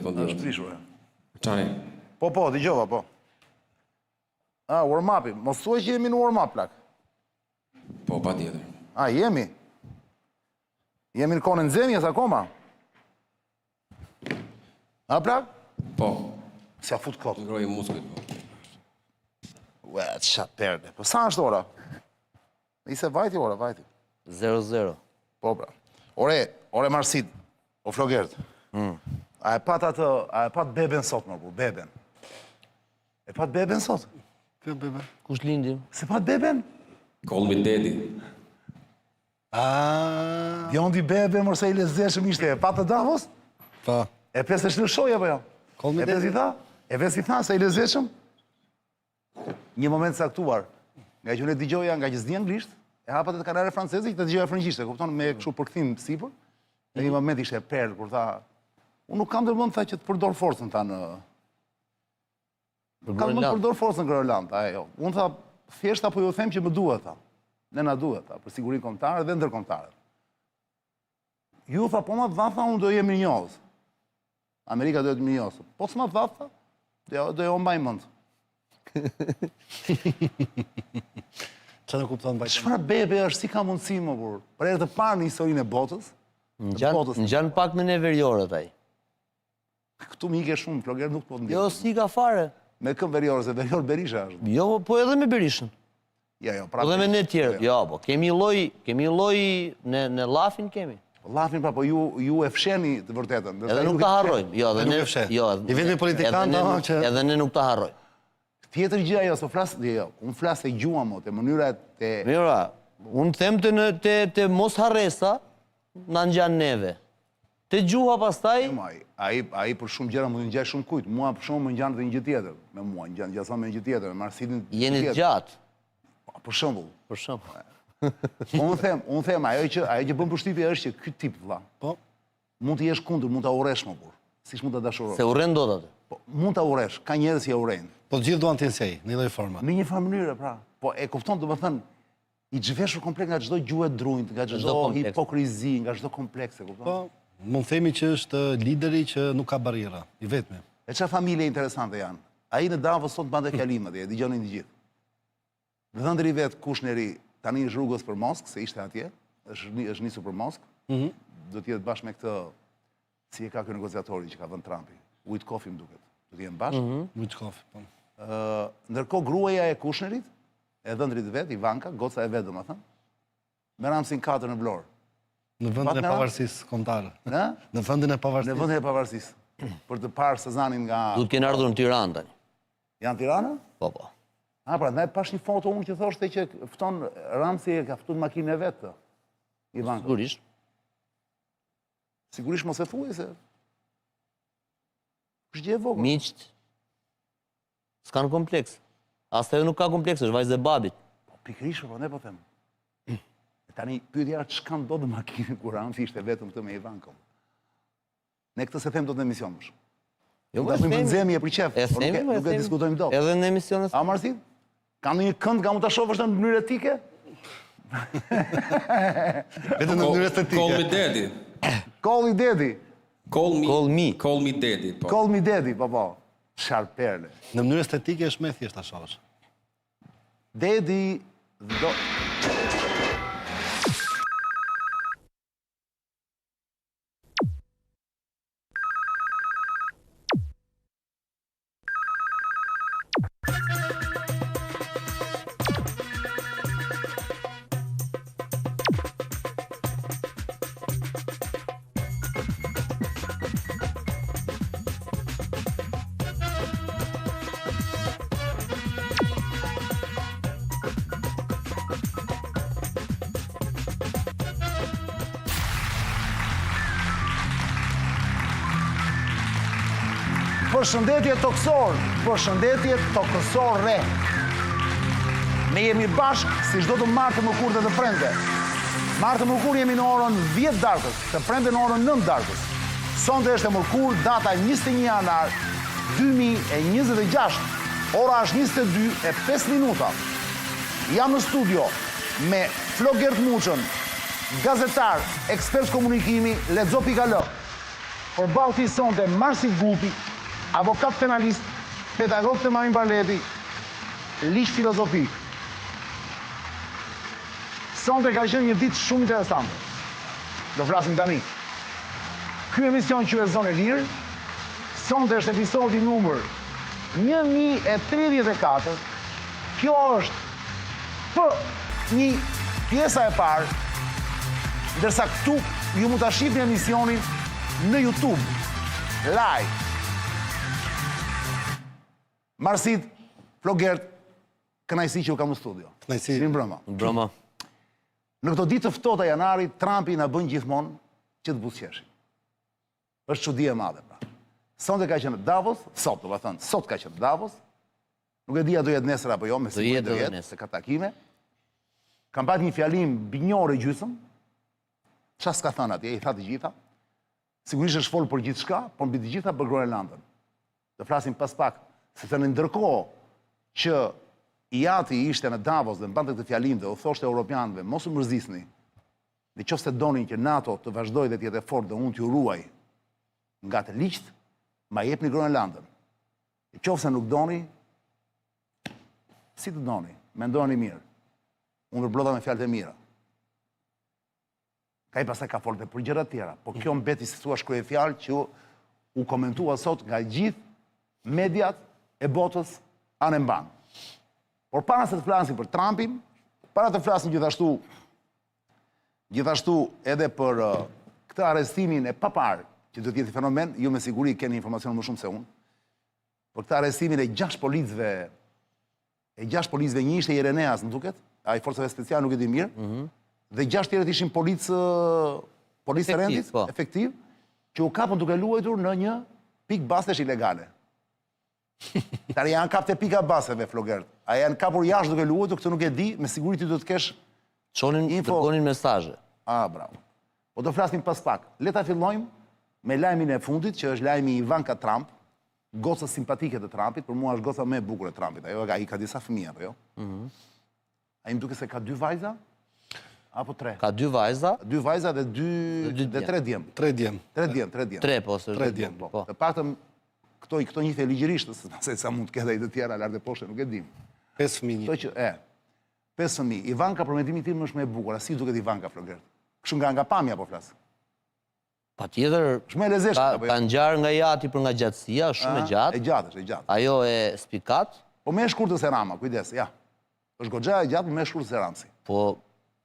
po Është prishur. Çani. Po, dëgjova, po. Warm-upi. Mos thuaj që jemi në warm-up, plak. Po, patjetër. Jemi. Jemi në kohën e nxemjes akoma. Plak? Po. Si a fut kot. Ngrojë muskujt, po. Ue, qa perde. Po, sa është ora? Ise vajti ora, vajti. 0-0. Po, pra. Ore Marsit, o Flogert. A e pat beben sot, më bu, beben. E pat beben sot? Kë bebe? Kush lindim? Se pat beben? Kolmi dedi. Bjondi bebe, mërse i lezeshëm ishte, e pat të Davos? Pa. E pes të shlëshoj, apo jo? Kolmi dedi? E pes i tha, se i lezeshëm? Një moment saktuar, nga që unë e digjoja, nga që zdi anglisht, e hapat e të kanare franceze, që të digjoja frëngjishte, kupton, me këshu përkthim sipër, dhe një moment ishte e perlë, kur tha, unë nuk kam dërmën, tha që të përdor forcën, tha në... Kam më të përdor forcën Groenland, ajo. Unë tha, thjesht apo ju them që më duhet, tha. Ne na duhet, tha, për sigurin kombëtare dhe ndërkombëtare. Ju tha, po ma dha, tha, unë do jem mirënjohës. Amerika do jetë mirënjohës. Po s'ma dha, tha, do jo mbaj mend. Që në kupton bajtë? Çfarë bebe është, si ka mundësi më burr? Për herë të parë në historinë e botës. Në gjanë pak me ne veriorët aj. Këtu mi ike shumë, Floger nuk po të ndjetë. Jo, si ka fare. Me këm veriorë, se veriorë Berisha është. Jo, po edhe me Berishën. Jo, Po edhe me ne tjerët. Jo, po, kemi loj në lafin kemi. Lafin, pra, po ju e fsheni të vërtetën. Edhe nuk të harrojmë. Jo, edhe ne... I vetëmi politikanë që... Edhe ne nuk të harrojmë. Tjetër gjë ajo, unë flasë e gjua mo, të mënyra të... Mira, unë them të mos harresa në ngjanë neve. Të gjuha pastaj... Ai për shumë gjëra më të ngjaj shumë kujt. Mua për shumë më ngjan dhe një gjë tjetër. Me mua ngjan gjasa me një gjë tjetër, me Marsitin. Jeni gjatë. Për shembull. Për shembull. Unë them, ajo që bën përshtypje është që ky tip vlla. Po. Mund të jesh kundër, mund ta urresh më burr. Siç mund ta dashurosh. Se urren dot atë. Po, mund ta urresh, ka njerëz që urrejnë. Po të gjithë duan të jenë si ai, në një lloj forme. Në një farë mënyrë, pra. Po e kupton, domethënë, i zhveshur komplet nga çdo gjuhë e drunjt, nga çdo hipokrizi, nga çdo kompleks, e kupton? Po, mund themi që është lideri që nuk ka barriera, i vetmi. E çfarë familje interesante janë. Ai në Davos sot bante fjalimet, e dëgjonin të gjithë. Dhëndri vet Kushneri tani është rrugës për Moskë, se ishte atje, është nisur për Moskë. Do të jetë bashkë me këtë, si e ka ky negociatori që ka vënë Trumpi, Witkoff më duket. Do të jenë bashkë. Witkoff, po. Ndërkohë gruaja e Kushnerit, e dhëndrit vet, Ivanka, goca e vet domethënë, me Ramsin 4 në Vlorë. Në vendin e pavarësisë kombëtare. Në vendin e pavarësisë. Në vendin e pavarësisë. Për të parë Sezanin nga... Du të kenë ardhur në Tiranë tani. Janë Tirana? Po, po. Pra, ndaj pash një foto unë që thoshte që fton Ramsi e ka ftuar makinën e vet të Ivanka. Sigurisht. Sigurisht mos e thuaj se... Është gjë e vogël. Miqt. S'kan kompleks. Asta jo nuk ka kompleks, është vajzë e babit. Po, pikërisht, po ne po them. Tani, pyetja është çka ndodh makinën kur Ramsi ishte vetëm këtë me Ivankën. Ne këtë se them dot në emision më shumë. Jo, do të më nxemi e për qef. Nuk e diskutojmë dot. Edhe në emisionet. A Marsin? Ka ndonjë kënd nga mund ta shohësh në mënyrë etike? Vetëm në mënyrë estetike. Call me daddy. Call me daddy. Call me daddy, po. Call me daddy, po. Çfarë perle. Në mënyrë estetike është më thjesht ta shohësh. Daddy do... Përshëndetje toksor, përshëndetje tokësore. Ne jemi bashkë si çdo të martë mërkur dhe të prende. Martë mërkur jemi në orën 10 darkës, të prende në orën 9 darkës. Sonte është e mërkur, data 21 janar 2026. Ora është 22:05 minuta. Jam në studio me Flogert Muçën, gazetar, ekspert komunikimi, lexo.al. por balti sonte Marsit Gupi, avokat penalist, pedagog të Marin Barleti, ligj filozofik. Sonte ka qenë një ditë shumë interesante. Do flasim tani. Ky emision quhet Zonë e Lirë. Sonte është episodi numër 1034. Kjo është një pjesa e parë, ndërsa këtu ju mund ta shihni emisionin në YouTube, live. Marsit, Flogert, kënaqësi që u kam në studio. Kënaqësi. Mirë mbrëma. Broma. Në këto ditë të ftohta janarit, Trumpi na bën gjithmonë që të buzëqeshim. Është çudi e madhe pra. Sonte ka qenë në Davos, sot ka qenë në Davos. Nuk e di a do jetë nesër apo jo, me siguri do jetë, se ka takime. Kam pat një fjalim binjore gjysmë. Çfarë s'ka thënë atje, i tha të gjitha. Sigurisht është folur për gjithçka, por mbi të gjitha për Groenlandën. Do flasim pas pak, sepse në ndërkohë që Iati ishte në Davos dhe mbante këtë fjalim dhe u thoshte europianëve, mos u mërzisni. Nëse donin që NATO të vazhdojë dhe të jetë fort dhe unë t'ju ruaj nga të liqt, ma jepni Groenlandën. Nëse nuk doni, si të doni, mendoni mirë. Unë vërblodha me fjalët e mira. Ka i pasaj ka folë dhe për gjëra tjera, por kjo mbeti si thua shkruaj fjalë që u komentua sot nga gjithë mediat e botës anë mban. Por para se të flasim për Trumpin, para të flasim gjithashtu edhe për këtë arrestimin e papar, që do të jetë fenomen, ju me siguri keni informacion më shumë se unë, për këtë arrestimin e 6 policëve, një ishte Ireneas, në duket, a i forcave speciale nuk e di mirë, dhe 6 tjerët ishin policë rendit, efektiv, që u kapën duke luajtur në një pikë basesh ilegale. Tani janë kapte pika baseve, Flogert. A janë kapur jashtë duke luajtur, këtë nuk e di, me siguri ti do të kesh dërgonin mesazhe. Bravo. Po do flasim pas pak. Le ta fillojmë me lajmin e fundit, që është lajmi i Ivanka Trump, goca simpatike të Trumpit, për mua është goca më e bukur e Trumpit. Ajo ka disa fëmijë apo jo? Ai më duket se ka 2 vajza apo 3? Ka 2 vajza. 2 vajza dhe 3 djem. 3 djem. 3 djem. 3 po, se 3 djem. Të paktën këto njihte ligjërisht, se sa mund të ketë ai të tjera lart e poshtë, nuk e dim. 5 fëmijë. Kto që 5 fëmijë. Ivanka për mendimin tim është më e bukur. Si duket Ivanka, Flogert? Kështu nga pamja po flas. Patjetër. Shumë e lezetshme apo jo? Ka ngjarë nga Jati për nga gjatësia, shumë e gjatë. E gjatë. Ajo e spikat. Po më e shkurtër se Rama, kujdes, ja. Është goxha e gjatë, më e shkurtër se Ramsi. Po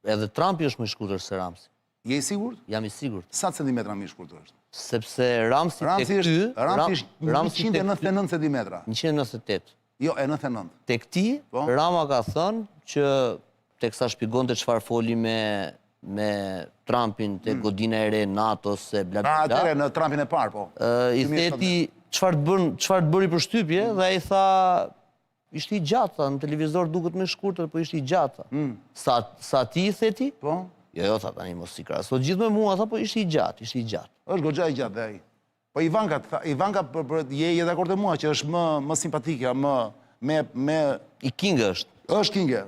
edhe Trumpi është më i shkurtër se Ramsi. Je i sigurt? Jam i sigurt. Sa centimetra më i shkurtër është? Sepse Ramsi tek ty, Ramsi është 199 centimetra. 198. Jo, e 99. Tek ti, Rama ka thënë që teksa shpjegonte çfarë foli me Trumpin te godina e re NATO se bla bla. Atëre në Trumpin e parë, po. I theti çfarë të bëri përshtypje dhe ai tha ishte i gjatë, në televizor duket më shkurtër, po ishte i gjatë. Sa ti i theti? Po. Jo, tha tani mos i krahaso gjithë me mua, tha po ishte i gjatë. Është goxha i gjatë dhe ai. Po Ivanka je dakord me mua që është më simpatike, më i king është. Është kinge.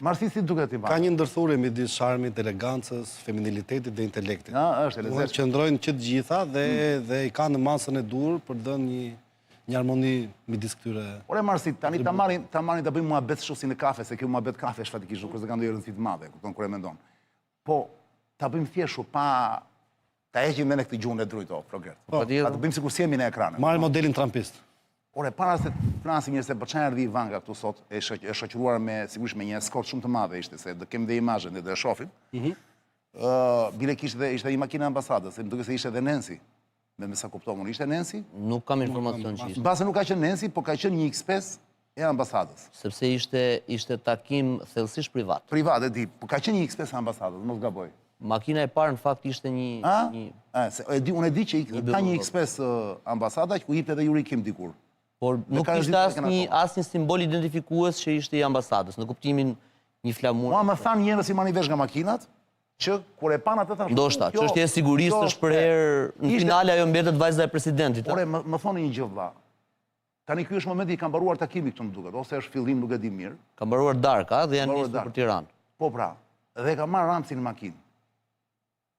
Marsi si duket Ivanka? Ka një ndërthurje midis charmit, elegancës, feminilitetit dhe intelektit. Është e lezetshme. Qëndrojnë që të gjitha dhe i kanë në masën e dur për dhënë një harmoni midis këtyre. Ore Marsi, tani ta marrin ta bëjmë muhabet shosi në kafe, se kjo muhabet kafe është fatikisht nuk ka ndonjë rëndësi të madhe, kupton kur e mendon. Po ta bëjmë thjesht pa ta heqim me këtë gjuhën e drujtë, Flogert. Ta bëjmë sikur si jemi në ekran. Marrim modelin trumpist. Ore, para se të flasim njërë se për çfarë erdhi Ivanka këtu sot, e shoqëruar sigurisht me një eskort shumë të madhe ishte, se do kemi dhe imazhen dhe do e shohim. Bile kishte ishte një makinë ambasadës, se më duket se ishte edhe Nancy. Me sa kuptova unë, ishte Nancy? Nuk kam informacion që ishte. Mbase nuk ka qenë Nancy, po ka qenë një X5 e ambasadës. Sepse ishte takim thellësisht privat. Privat, e di, po ka qenë një X5 e ambasadës, mos gaboj. Makina e parë në fakt ishte një... Unë e di që ka një X5 ambasada që ku jipte edhe Yuri Kim dikur. Por nuk ishte asnjë simbol identifikues që ishte i ambasadës, në kuptimin një flamur. Mua më thanë njerëz si marrin vesh nga makinat, që kur e pan atë thashë. Ndoshta, çështja e sigurisë është për herë në finale ajo mbetet vajza e presidentit. Ore, më thonë një gjë vëlla. Tani ky është momenti i ka mbaruar takimi këtu më duket, ose është fillim nuk e di mirë. Ka mbaruar darka dhe janë nisur për Tiranë. Po pra, dhe ka marrë Ramsi në makinë.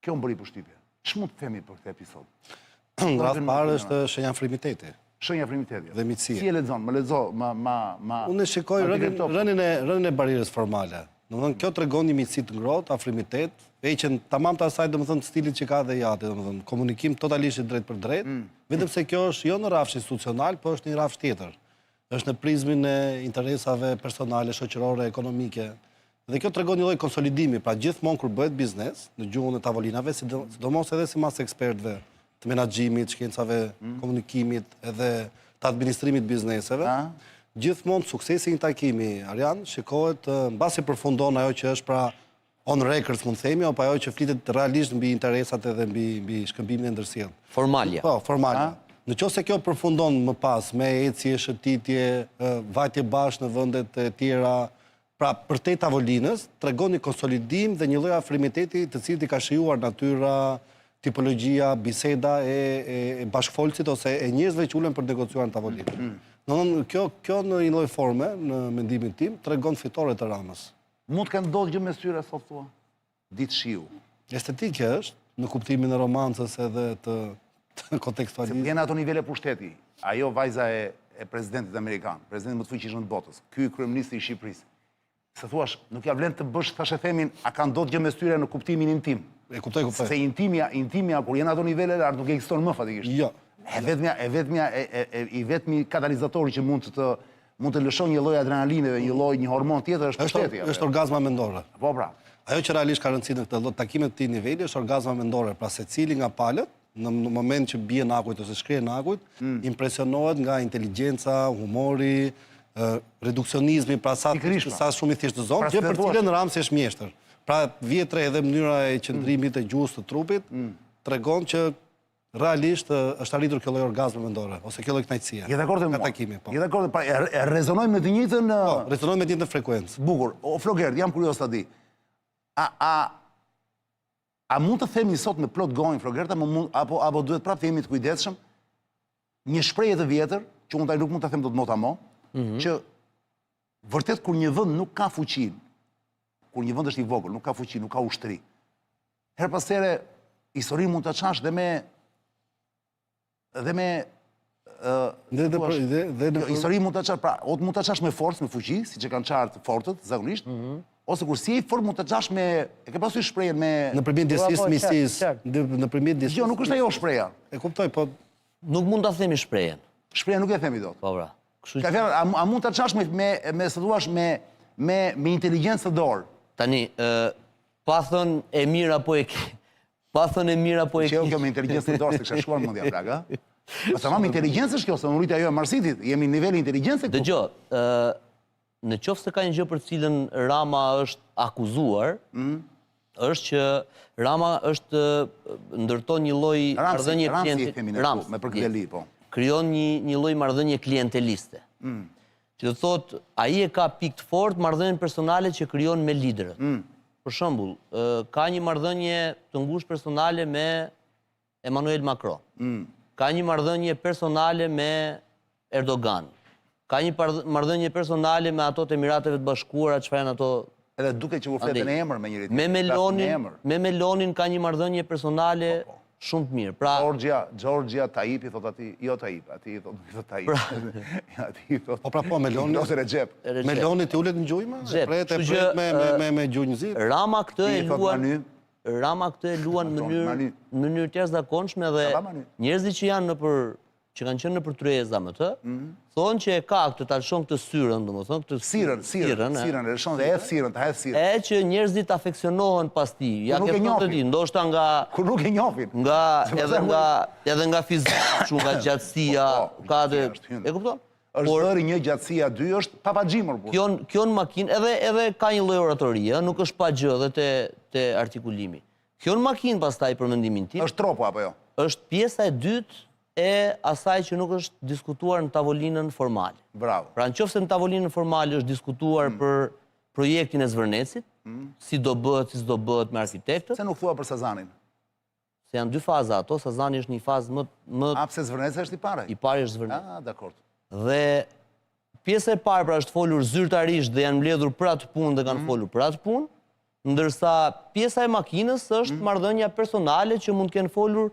Kjo më bëri përshtypje. Ç'mund të themi për këtë episod? Në rast parë është shenja frimiteti. Shenja frimiteti. Dhe mitësie. Si e lexon? Më lexo, Unë shikoj rënien e barirës formale. Domethënë kjo tregon një mitësi të ngrohtë, afrimitet, heqen tamam të asaj domethënë stilit që ka dhe jati, domethënë komunikim totalisht drejt për drejt, vetëm se kjo është jo në rafsh institucional, por është një rafsh tjetër. Është në prizmin e interesave personale, shoqërore, ekonomike. Dhe kjo tregon një lloj konsolidimi, pra gjithmonë kur bëhet biznes, në gjuhën e tavolinave, sidomos edhe sipas ekspertëve të menaxhimit, shkencave komunikimit, edhe të administrimit bizneseve, gjithmonë suksesi i një takimi, Arjan, shikohet mbasi përfundon ajo që është pra on records, mund themi, apo ajo që flitet realisht mbi interesat edhe mbi shkëmbimin e ndërsjellë. Formalja. Po, formalja. Në qoftë se kjo përfundon më pas me ecje, shëtitje, vajtje bashkë në vendet e tjera, pra përtej tavolinës, tregon një konsolidim dhe një lloj afrimiteti të cilit i ka shijuar natyra, tipologjia, biseda e bashkëfolësit ose e njerëzve që ulen për negociuar në tavolinë. Kjo në një lloj forme, në mendimin tim, tregon fitore të Ramës. Mund të kenë ndodhur gjë me syre, sot thua? Ditë shiu. Estetike është, në kuptimin e romancës edhe të kontekstualizmit. Se vjen ato nivele pushteti. Ajo vajza e presidentit amerikan, presidenti më të fuqishëm të botës, ky kryeministri i Shqipërisë. Se thuash, nuk ja vlen të bësh thashë themin, a ka ndodhur gjë me syre në kuptimin intim. E kuptoj. Se intimia kur janë ato nivele lart nuk ekziston më fatikisht. Jo. I vetmi katalizatori që mund të lëshon një lloj adrenaline dhe një hormon tjetër është pushteti. Është orgazma mendore. Po pra. Ajo që realisht ka rëndësi në këtë takime të këtij niveli është orgazma mendore, pra secili nga palët në moment që bie në akujt ose shkrie në akujt, impresionohet nga inteligjenca, humori, reduksionizmi, pra sa shumë i thjeshtëzon, gjë për cilën Ramsi është mjeshtër. Pra vjetre edhe mënyra e qëndrimit e gjuhës të trupit tregon që realisht është arritur kjo lloj orgazme mendore ose kjo lloj kënaqësie. Je dakord me mua? Je dakord, rezonojmë me të njëjtën rezonojmë me të njëjtën frekuencë. Bukur. O Flogert, jam kurioz ta di. A mund të themi sot me plot gojën Flogert apo duhet prapë të jemi të kujdesshëm? Një shprehje të vjetër, që unë nuk mund ta them dot motamo, që vërtet kur një vend nuk ka fuqinë, kur një vend është i vogël, nuk ka fuqi, nuk ka ushtri. Her pas here historinë mund ta çash dhe me histori mund ta çash, pra, ose mund ta çash me forcë, me fuqi, siç e kanë çarë të fortët zakonisht, ose kur si e fort mund ta çash me, e ke pasur shprehjen me nëpërmjet djesisë, misisë, nëpërmjet djesisë. Jo, nuk është ajo shpreha. E kuptoj, po nuk mund ta themi shprehjen. Shpreha nuk e themi dot. Po pra. Ka fjalë, a mund ta çash me se thuash me inteligjencë të dorë. Tani, pa thënë e mirë apo e keq. Pa thënë e mirë apo e keq. Që kjo me inteligjencë të dorë se kisha shkuar mendja plak, a? Po tamam, inteligjencë është kjo, se unë rrit ajo e Marsitit, jemi në nivel inteligjencë këtu. Dëgjoj, në qoftë se ka një gjë për cilën Rama është akuzuar, është që Rama është ndërton një lloj marrëdhënie klienteliste. Me për këtë li, po. Krijon një lloj marrëdhënie klienteliste. Që do thotë, ai e ka pikë të fortë marrëdhënien personale që krijon me liderët. Për shembull, ka një marrëdhënie të ngushtë personale me Emmanuel Macron. Ka një marrëdhënie personale me Erdogan. Ka një marrëdhënie personale me ato të Emirateve të Bashkuara, çfarë janë ato. Edhe duke që u fletën në emër me njëri tjetrin. Me Melonin ka një marrëdhënie personale shumë të mirë. Pra Georgia Tayyip i thot atij, jo Tayyip, atij i thot Tayyip. Atij i thot. Po pra po Meloni ose Recep. Meloni ti ulet në gjujmë? Pret me gjunjë zi. Rama këtë e luan në mënyrë të jashtëzakonshme dhe njerëzit që janë që kanë qenë nëpër tryeza më të, thonë që e ka këtë ta lëshon këtë syrën, domethënë këtë sirën, e lëshon dhe hedh sirën, ta hedh sirën. E që njerëzit afeksionohen pas tij, ja ke thonë ti, ndoshta nga kur nuk e njohin. Edhe nga fizikë, nga gjatësia, ka dhe e kupton? Është dhëri 1 gjatësia 2 është papaxhimur. Kjo në makinë edhe ka një lloj oratorie, nuk është pa gjë edhe te artikulimi. Kjo në makinë pastaj për mendimin tim. Është tropo apo jo? Është pjesa e dytë e asaj që nuk është diskutuar në tavolinën formale. Bravo. Pra nëse në tavolinën formale është diskutuar për projektin e Zvërnecit, si do bëhet, si s'do bëhet me arkitektët. Se nuk thua për Sazanin? Se janë 2 faza ato, Sazani është një fazë më A pse Zvërneca është i pare? I pari është Zvërneca. Dakord. Dhe pjesa e parë pra është folur zyrtarisht dhe janë mbledhur për atë punë dhe kanë folur për atë punë, ndërsa pjesa e makinës është marrëdhënia personale që mund të kenë folur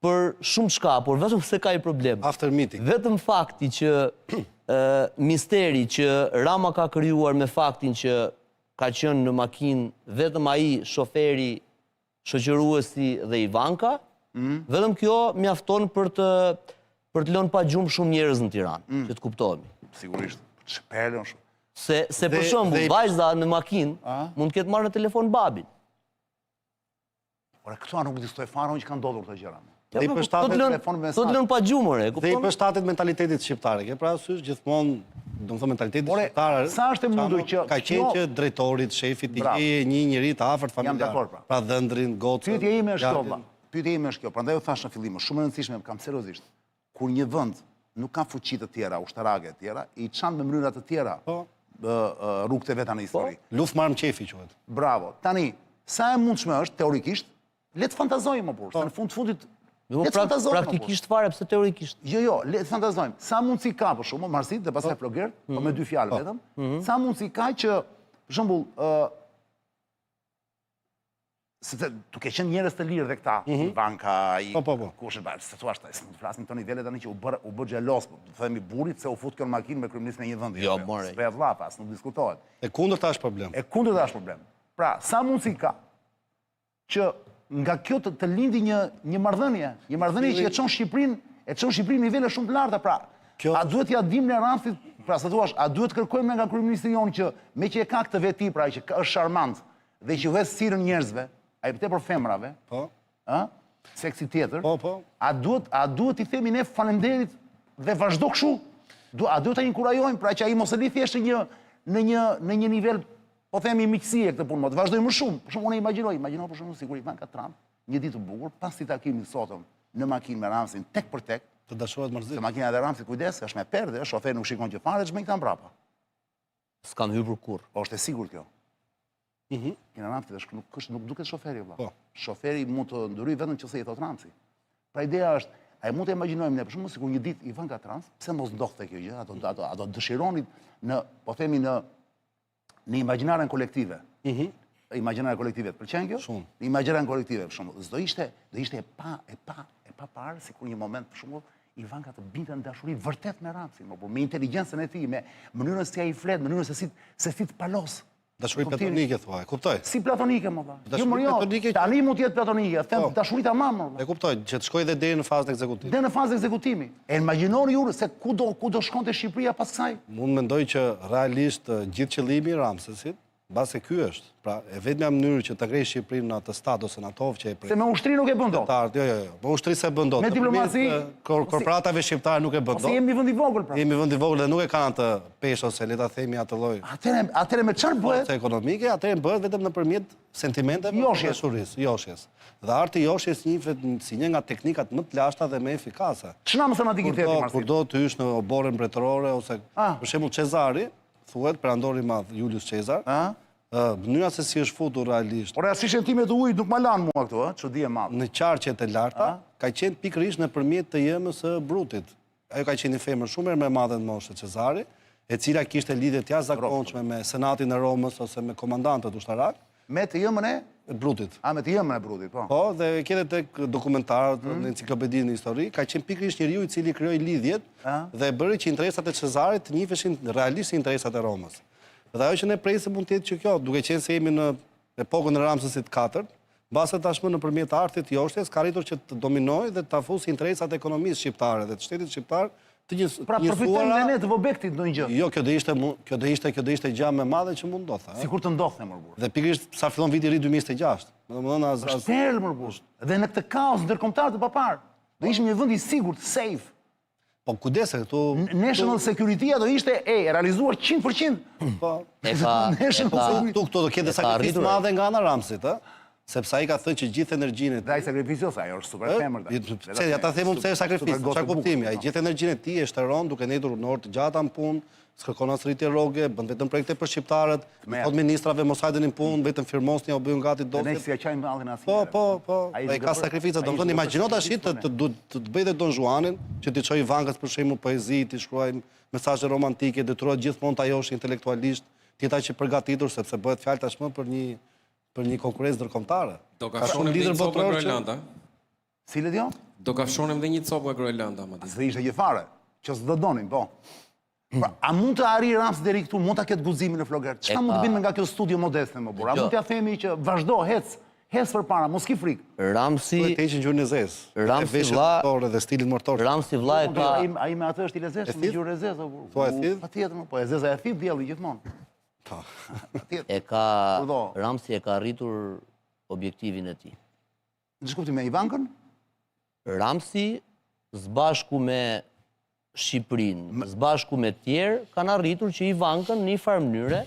për shumë shka, por vetëm se ka i problem. After meeting. Vetëm fakti që misteri që Rama ka krijuar me faktin që ka qenë në makinë vetëm ai, shoferi, shoqëruesi dhe Ivanka, vetëm kjo mjafton për të lënë pa gjumë shumë njerëz në Tiranë, që të kuptohemi. Sigurisht, shpelën shumë. Se për shembull, vajza në makinë mund të ketë marrë në telefon babin. Ora, këto nuk diskutoj fare që kanë ndodhur këto gjëra. Të të lënë pa gjumëre, Dhe i përshtatet mentalitetit shqiptare. Ke pra sysh gjithmonë, do më thë mentalitetit shqiptare. Sa është e mundur që ka qenë që drejtorit, shefit, i një njëri të afërt familjar. Pra dhëndrin, gocën. Pyetja ime është kjo, pyetja ime është kjo. Prandaj u thash në fillim, shumë e rëndësishme, kam seriozisht. Kur një vend nuk ka fuqi të tjera, ushtarake të tjera, i çan me mënyra të tjera rrugët e veta në histori. Luftë marrëm qefi quhet. Bravo. Tani, sa e mundshme është teorikisht, le të fantazojmë më se në fundit praktikisht fare, pse teorikisht? Jo, le të fantazojmë. Sa mundësi ka, për shumë, marsit dhe pasaj flogert, po me dy fjalë vetëm, sa mundësi ka që, për shembull, duke qenë njerëz të lirë dhe këta, Ivanka, kush e se thua se të flasim këto nivele tani që u bë xhelos, themi burrit se u fut kjo në makinë me kryeministin e një vendi. Jo, more. S'pe vllapas, nuk diskutohet. E kundërta është problem. Pra, sa mundësi ka që nga kjo të lindi një marrëdhënie që e çon Shqipërinë në nivele shumë të larta, pra. A duhet ja dim në Ramsit, pra se thuash, a duhet kërkojmë nga kryeministri jonë që me që e ka këtë veti, pra që është charmant dhe që vës sirën njerëzve, ai tepër femrave, seksi tjetër. A duhet i themi ne faleminderit dhe vazhdo kështu? A duhet ta inkurajojmë, pra që ai mos e li thjesht në një nivel, po themi miqësie këtë punë, të vazhdojmë më shumë. Për shumë, unë imagjinoj për shumë sigur Ivanka Trump, një ditë të bukur, pas të takimit sotëm në makinë me Ramsin tek për tek, të dashurohet mërzit. Se makina dhe Ramsit kujdes, është me perde, shofer nuk shikon që fare, ç'bën këta mbrapa. S'kan hyrë kur. Po është e sigurt kjo. Kina Ramsit nuk duket shoferi vëlla. Shoferi mund të ndryj vetëm nëse i thot Ramsi. Pra ideja është, ai mund të imagjinojmë ne për shembull sikur një ditë Ivanka Trump, pse mos ndodhte kjo gjë, ato dëshironit në, po themi në imagjinaren kolektive. Imagjinaren kolektive të pëlqen kjo? Shumë. Në imagjinaren kolektive, për shembull, do ishte e pa parë sikur një moment, për shembull, Ivanka të binte në dashuri vërtet me Ramsin, me inteligjencën e tij, me mënyrën se ai flet, mënyrën se si të palos. Dashuri platonike thua, e kuptoj. Si platonike, më dha. Dashuri platonike. Tani mund të jetë platonike, them dashuri tamam, më dha. E kuptoj, që të shkojë deri në fazën ekzekutive. Deri në fazën ekzekutimi. E imagjinoni ju se ku do shkonte Shqipëria pas kësaj? Mund mendoj që realisht gjithë qëllimi i Ramsesit, base ky është, pra e vetmja mënyrë që ta krejë Shqipërinë në atë status në atë që e pret. Se me ushtri nuk e bën dot. Jo, me ushtri se bën dot. Me diplomaci, korporatave shqiptare nuk e bën dot. Si jemi vend i vogël pra. Jemi vend i vogël dhe nuk e kanë atë peshë ose le ta themi atë lloj. Atëre me çfarë bëhet? Ekonomike, atëre bëhet vetëm nëpërmjet sentimenteve dhe dashurisë, joshjes. Dhe arti i joshjes njihet si një nga teknikat më të lashta dhe më efikase. Ç'na mëson antikiteti Marsin? Kurdo të hysh në oborën mbretërore ose për shembull Cezari, thuhet perandori i madh Julius Cezar. Mënyra se si është futur realisht. Por si shentimet e ujit nuk ma lanë mua këtu, çudi e madh. Në qarqet e larta, ka qenë pikërisht nëpërmjet të jemës së Brutit. Ajo ka qenë një femër shumë herë më e madhe në moshë, Cezari, e cila kishte lidhje të jashtëzakonshme me senatin e Romës ose me komandantët ushtarak. Me të jemën e Brutit. Me të jemën e Brutit, po. Po, dhe kete tek dokumentarët në enciklopedinë histori, ka qenë pikërisht njeriu i cili krijoi lidhjet dhe bëri që interesat e Cezarit të njiheshin realisht si interesat e Romës. Dhe ajo që ne presim mund të jetë që kjo, duke qenë se jemi në epokën e Ramsesit 4, mbase tashmë nëpërmjet artit joshtes ka arritur që të dominojë dhe të afusë interesat e ekonomisë shqiptare dhe të shtetit shqiptar të njësuara. Pra përfitojmë ne të Vobektit ndonjë gjë. Jo, kjo do ishte gjë më e madhe që mund ndodhte. Sikur të ndodhte më burr. Dhe pikërisht sa fillon viti i ri 2026. Domethënë Shtel më burr. Dhe në këtë kaos ndërkombëtar të papar, do ishim një vend i sigurt, safe. Po kujdes këtu National Security do ishte realizuar 100%. Po. Këtu do ketë sakrificë madhe nga ana Ramsit, sepse ai ka thënë që gjithë energjinë dhe ai sakrificos, ajo është super femër. Pse ata themun pse është sakrificë? Çfarë kuptimi? Ai gjithë energjinë e tij e shtron duke netur në orë të gjata në punë, s'kërkon as rritje rroge, bën vetëm projekte për shqiptarët, thot ministrave mos hajdenin punë, vetëm firmosni apo bëjnë gati dosjet. Ne si ja qajmë vallin asnjë. Po. Ai ka sakrifica, domethënë imagjino tash të bëj Don Juanin, që ti çoj Ivankës për shembull poezi, ti shkruaj mesazhe romantike, detyrohet gjithmonë ta josh intelektualisht, ti ta që përgatitur sepse bëhet fjalë tashmë për një konkurrencë ndërkombëtare. Do ka shonë lider botror Grojlanda. Si Ledion? Do kafshonim dhe një copë nga Groenlanda, ma di. Se ishte gjithfare, që s'do donin, po. Pra, a mund të arri Ramsi deri këtu, mund të ketë guximin në Flogert? Çka mund të bëjmë nga kjo studio modeste, më burr? A mund t'ja themi që vazhdo, hec përpara, mos ki frikë. Ramsi... Të heqin gjurën e zezë. Ramsi Veshët vlla... mortore dhe stilin mortor. Ramsi vlla e ka... Ai me atë është i lezetshëm, me gjurë e zezë. Po e thith? Patjetër, po e zeza e thith dielli gjithmonë. Po. E ka... Ramsi e ka arritur objektivin e tij. Në ç'kuptim me Ivankën? Ramsi, zbashku me Shqipërinë, zbashku me tjerë, kanë arritur që Ivankën në një farë mënyre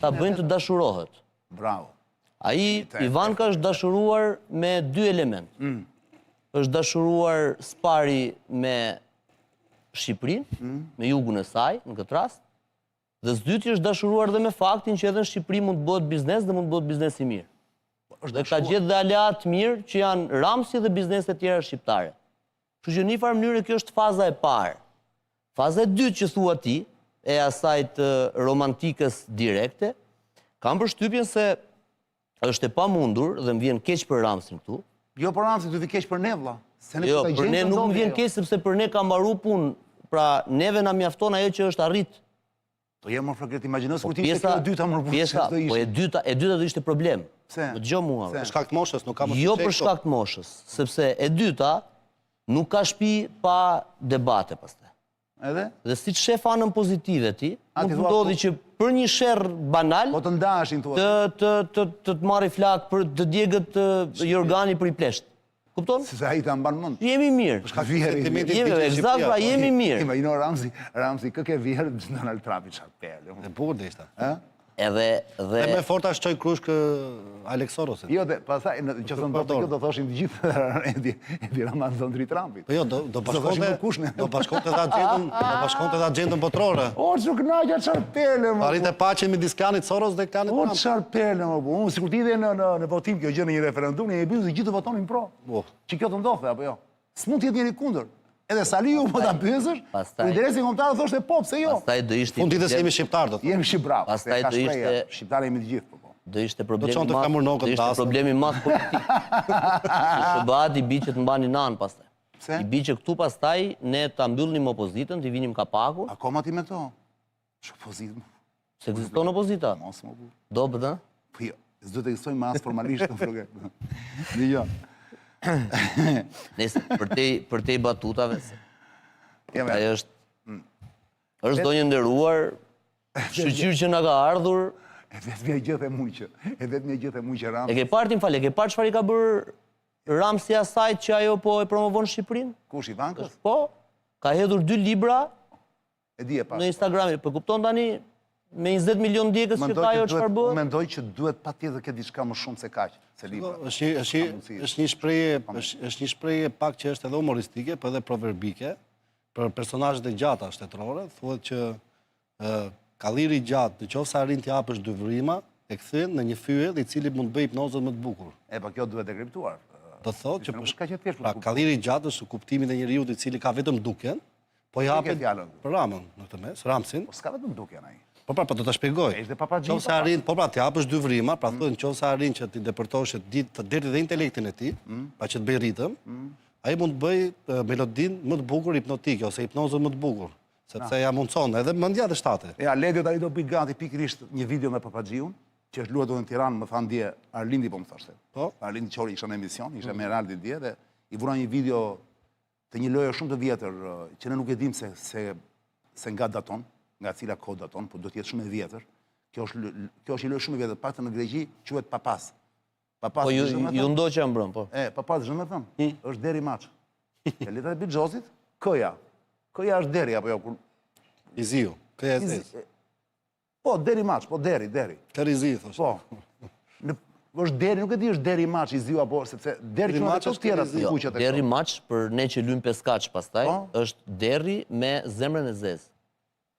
ta bëjnë të dashurohet. Bravo. Ai, Ivanka është dashuruar me dy element. Është dashuruar spari me Shqipërinë, me jugun e saj, në këtë rast, dhe s'dyti është dashuruar dhe me faktin që edhe në Shqipëri mund të bëhet biznes dhe mund të bëhet biznes i mirë. Dhe ka gjetë dhe aleat mirë që janë Ramsi dhe bizneset tjera shqiptare. Kështu që në një farë mënyrë kjo është faza e parë. Faza e dytë që thua ti, e asajt romantikës direkte, kam përshtypjen se është e pamundur dhe më vjen keq për Ramsin këtu. Jo për Ramsin, du të keq për ne vlla. Jo, për ne nuk më vjen keq sepse për ne ka mbaru punë. Pra neve na mjafton ajo që është arrit. Po jam më Flogert, imagjino kur ti ishte kjo e dyta më pjesa, po e dyta do ishte problem. Pse? Më dëgjoj mua. Për shkak të moshës, nuk ka më jo për shkak të moshës, sepse e dyta nuk ka shtëpi pa debate pastaj. Edhe? Dhe siç shef anën pozitive ti, nuk ndodhi që për një sherr banal po të ndaheshin thua. Të marrë flak për të djegët Jorgani për i plesht. Kupton? Se ai ta mban mend. Jemi mirë. Eksakt, pra jemi mirë. Imagjino Ramsi kë ke vjerë Donald Trumpi çfarë pelë. E bukur dhe ishte. Edhe dhe me forta shqoj krushkë Alex Sorosit. Jo, dhe pastaj që thënë për kjo do thoshin të gjithë Edi Rama zondri Trumpit. Po jo, do bashkonte dhe agendën botrore. O, që kënaqja çfarë pelë më. Arrinte paqen midis klanit Soros dhe klanit Trump. O, çfarë pelë më. Unë sikur ti dhe në votim kjo gjë në një referendum, ne e bëjmë se gjithë të votonin pro. Që kjo të ndodhte apo jo? S'mund të jetë njëri kundër. Edhe Saliu po ta pyesësh, interesi kombëtar thoshte po, pse jo? Pastaj do ishte Fund ditës jemi shqiptar do. Jemi shqiptar. Pastaj do ishte shqiptarë jemi të gjithë po. Do ishte problemi i madh politik. SBA-ti i bi që të mbani nan pastaj. Pse? I bi që këtu pastaj ne ta mbyllnim opozitën, të vinim kapakun. Akoma ti me to. Opozitë. Se ekziston opozita? Mos më bu. Do bëtë? Po jo, s'do të ekzistojmë as formalisht në Flogert. Jo. Nëse për te batutave ajo është do një nderuar shqyqyr që nga ka ardhur e vetë një gjithë e muqë Ramsi. E ke partin fale, e ke part çfarë i ka bërë Ramsi asajt që ajo po e promovon Shqipërinë? Kush, Ivankës? Po, ka hedhur 2 libra në Instagram, po kupton tani me 20 milion djegës që ka ajo çfarë bëhet? Mendoj që duhet patjetër këtë diçka më shumë se kaq, se libra. Është një shprehje pak që është edhe humoristike, por edhe proverbike për personazhet e gjata shtetërore, thuhet që kalliri i gjatë, nëse arrin të japësh 2 vrima, e kthen në një fyll i cili mund të bëjë hipnozën më të bukur. Po kjo duhet e kriptuar. Do thotë që pra kalliri i gjatë është kuptimin e njeriu i cili ka vetëm dukjen, po i hapet për Ramën në këtë mes, Ramsin. Po s'ka vetëm dukjen ai. Po do ta shpjegoj. Nëse arrin, po pra ti hapësh 2 vrima, pra thonë nëse arrin që ti depërtosh deri dhe intelektin e tij, pa që të bëj ritëm, ai mund të bëj melodinë më të bukur hipnotike ose hipnozën më të bukur, sepse ja mundson edhe mendja dhe shtate. Ja, Ledio tani do bëj gati pikërisht një video me Papaxhiun, që është luajtur në Tiranë, më thanë dje Arlindi po më thoshte. Po, Arlindi Çori ishte në emision, ishte me Raldi dje dhe i vura një video të një loje shumë të vjetër që ne nuk e dimë se nga daton, nga cila kohë daton, po do të jetë shumë e vjetër. Kjo është një lojë shumë e vjetër, paktën në greqi quhet papas. Po ju ndoqja mbrëm, po. Papas zhëmë thëmë, është deri maç. E letra e Bixhosit, këja. Këja është deri apo jo kur Iziu, këja e zezë. Po deri maç, po deri. Deri Izi thosh. Po. Është deri, nuk e di është deri maç Iziu apo sepse deri quhet ato tjera të kuqet e. Deri maç për ne që luajm peskaç pastaj, është deri me zemrën e zezë.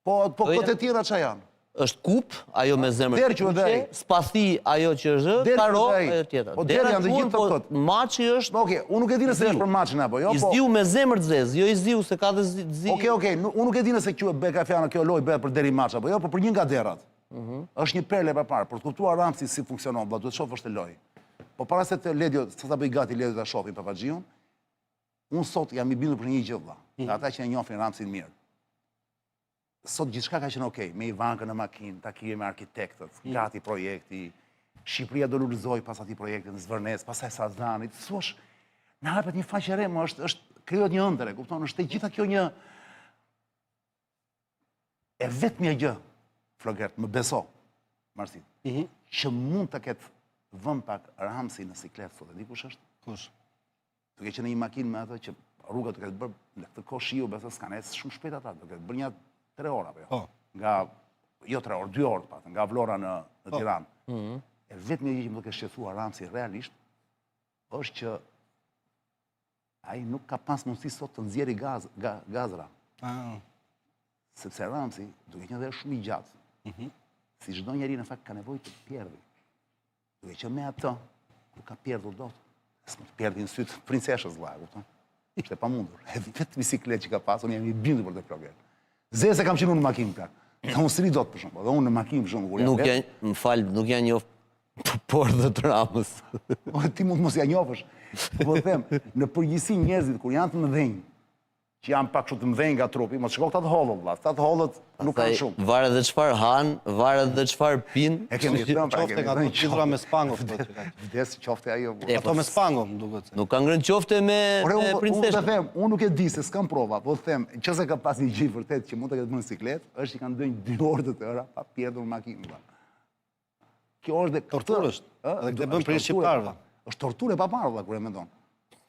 Po këtë e tjera që janë? është kup, ajo me zemrë të kuqe, spathi ajo që është, karo, ajo tjetër. Po deri janë të gjithë të këtë. Maçi është... Oke, unë nuk e di nëse është për maçin apo, jo? I zdiu me zemrë të zezë, jo i zdiu se ka dhe zi... Oke, unë nuk e di nëse kjo beka fjana, kjo loj bëhet për deri maç apo, jo, për një nga derat. Është një perle për parë, për të kuptuar Ramsi si funksionon, duhet të shoh është loj. Po para se të Ledio, sa ta bëj gati Ledio ta shohim Papaxhiun, Unë sot jam i bindur për një gjë, vëlla. Nga ata që e njohin Ramsin mirë. Sot gjithçka ka qenë okej, me Ivankën në makinë, takime me arkitektët, gati projekti, Shqipëria do lulëzoj pas atij projekti në Zvërnes, pastaj Sazanit. Thuash, na hapet një faqe re, është krijohet një ëndër, kupton? Është e gjitha kjo një e vetmja gjë, Flogert, më beso, Marsit, që mund të ketë vënd pak Ramsi në siklet sot, e di kush është? Kush? Duke që në një makinë me atë që rrugët të ketë bërë në këtë kohë shiu, besë s'kanë ecë shumë shpejt ata, duke bërë një 3 orë apo jo. Nga jo 3 orë, 2 orë patë, nga Vlora në Tiranë. E vetëm një gjë që më duke shqetësuar Ramsi realisht është që ai nuk ka pas mundësi sot të nxjerrë gazra. Sepse Ramsi, duke qenë dhe shumë i gjatë, si çdo njeri në fakt ka nevojë të pjerdhi. Duke që me atë nuk ka pjerdhur dot. S'më të pjerdhi në sytë princeshës vëlla, kupton? Është e pamundur. E vetë bisikletë që ka pasur, unë jam i bindur për të Flogert. Zese kam qenë unë në makinë plak. Unë s'ri dot për shembull, dhe unë në makinë për shembull. Nuk janë, më fal, nuk janë njoft portë të Ramës. Ti mund mos ja njohësh. Po them, në përgjithësi njerëzit kur janë të mëdhenj, që janë pak kështu të mëdhenj nga trupi, mos shko këta të hollët vëlla. Këta të hollët nuk kanë shumë. Varet dhe çfarë han, varet dhe çfarë pin. E kemi thënë pra, Qofte nga ato qindra me spango. Vdes qofte ajo. Ato me spango, më duket. Nuk ka ngrënë qofte me princeshën. Unë të them, unë nuk e di se s'kam prova, po të them, nëse ka pas një gjë vërtet që mund të ketë bërë siklet, është që kanë dhënë 2 orë të tëra pa pjedhur makinë vëlla. Kjo është torturë është. Edhe këtë bën për shqiptarëve. Është torturë e paparë vëlla kur e mendon.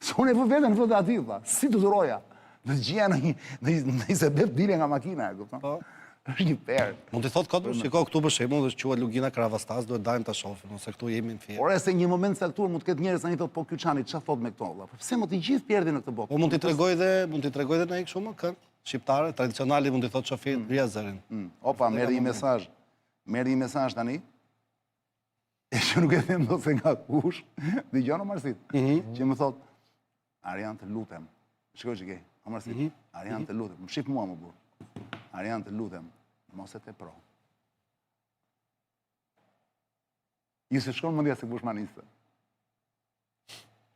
S'unë e vë veten këto aty vëlla. Si të duroja? Në gjia në sebeb dile nga makina, e kupton? Është një perë. Mund të thotë këtë, shiko këtu për shembull, është quhet Lugina Kravastas, duhet dajmë ta shohim, ose këtu jemi në fjerë. Por se një moment caktuar mund të ketë njerëz tani thotë po ky çani çfarë thot me këto vëlla? Po pse mo të gjithë pjerdhin në këtë botë? Po mund t'i tregoj dhe në ai kështu më kën shqiptare, tradicionali mund të thotë shofi Ria Zërin. Opa, merri një mesazh. Merri një mesazh tani. E që nuk e them dot se nga kush. Dëgjon Marsit. Që më thot Arian të lutem. Shikoj çike. Marsit, Arian të lutem, më shif mua më burr. Arian të lutem, mos e tepro. Ju se shkon mendja se kush maniste.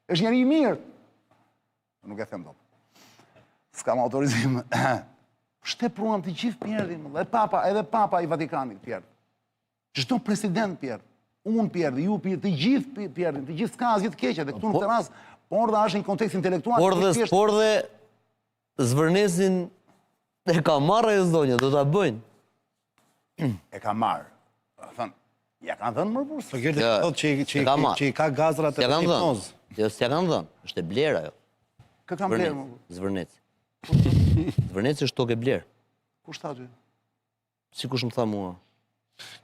Është njeri i mirë. Nuk e them dot. S'kam autorizim. Shtepruam të gjithë pjerdhin, edhe papa i Vatikanit pjerdh. Çdo president pjerdh. Unë pjerdh, ju pjerdh, të gjithë pjerdhin, të gjithë s'ka asgjë të keqe, dhe këtu në këtë rast, por dhe është një kontekst intelektual. Por dhe Zvërnesin e ka marrë e zonja, do t'a bëjnë. E ka marrë. Thënë, ja kanë dhënë mërë bursë. Flogert thotë që i ka gazrat e hipnoz. Jo, s'ja kanë dhënë, është e blerë ajo. Kë kam blerë më burë? Zvërneci. Zvërneci është tokë e blerë. Kush tha ty? Si kush më tha mua?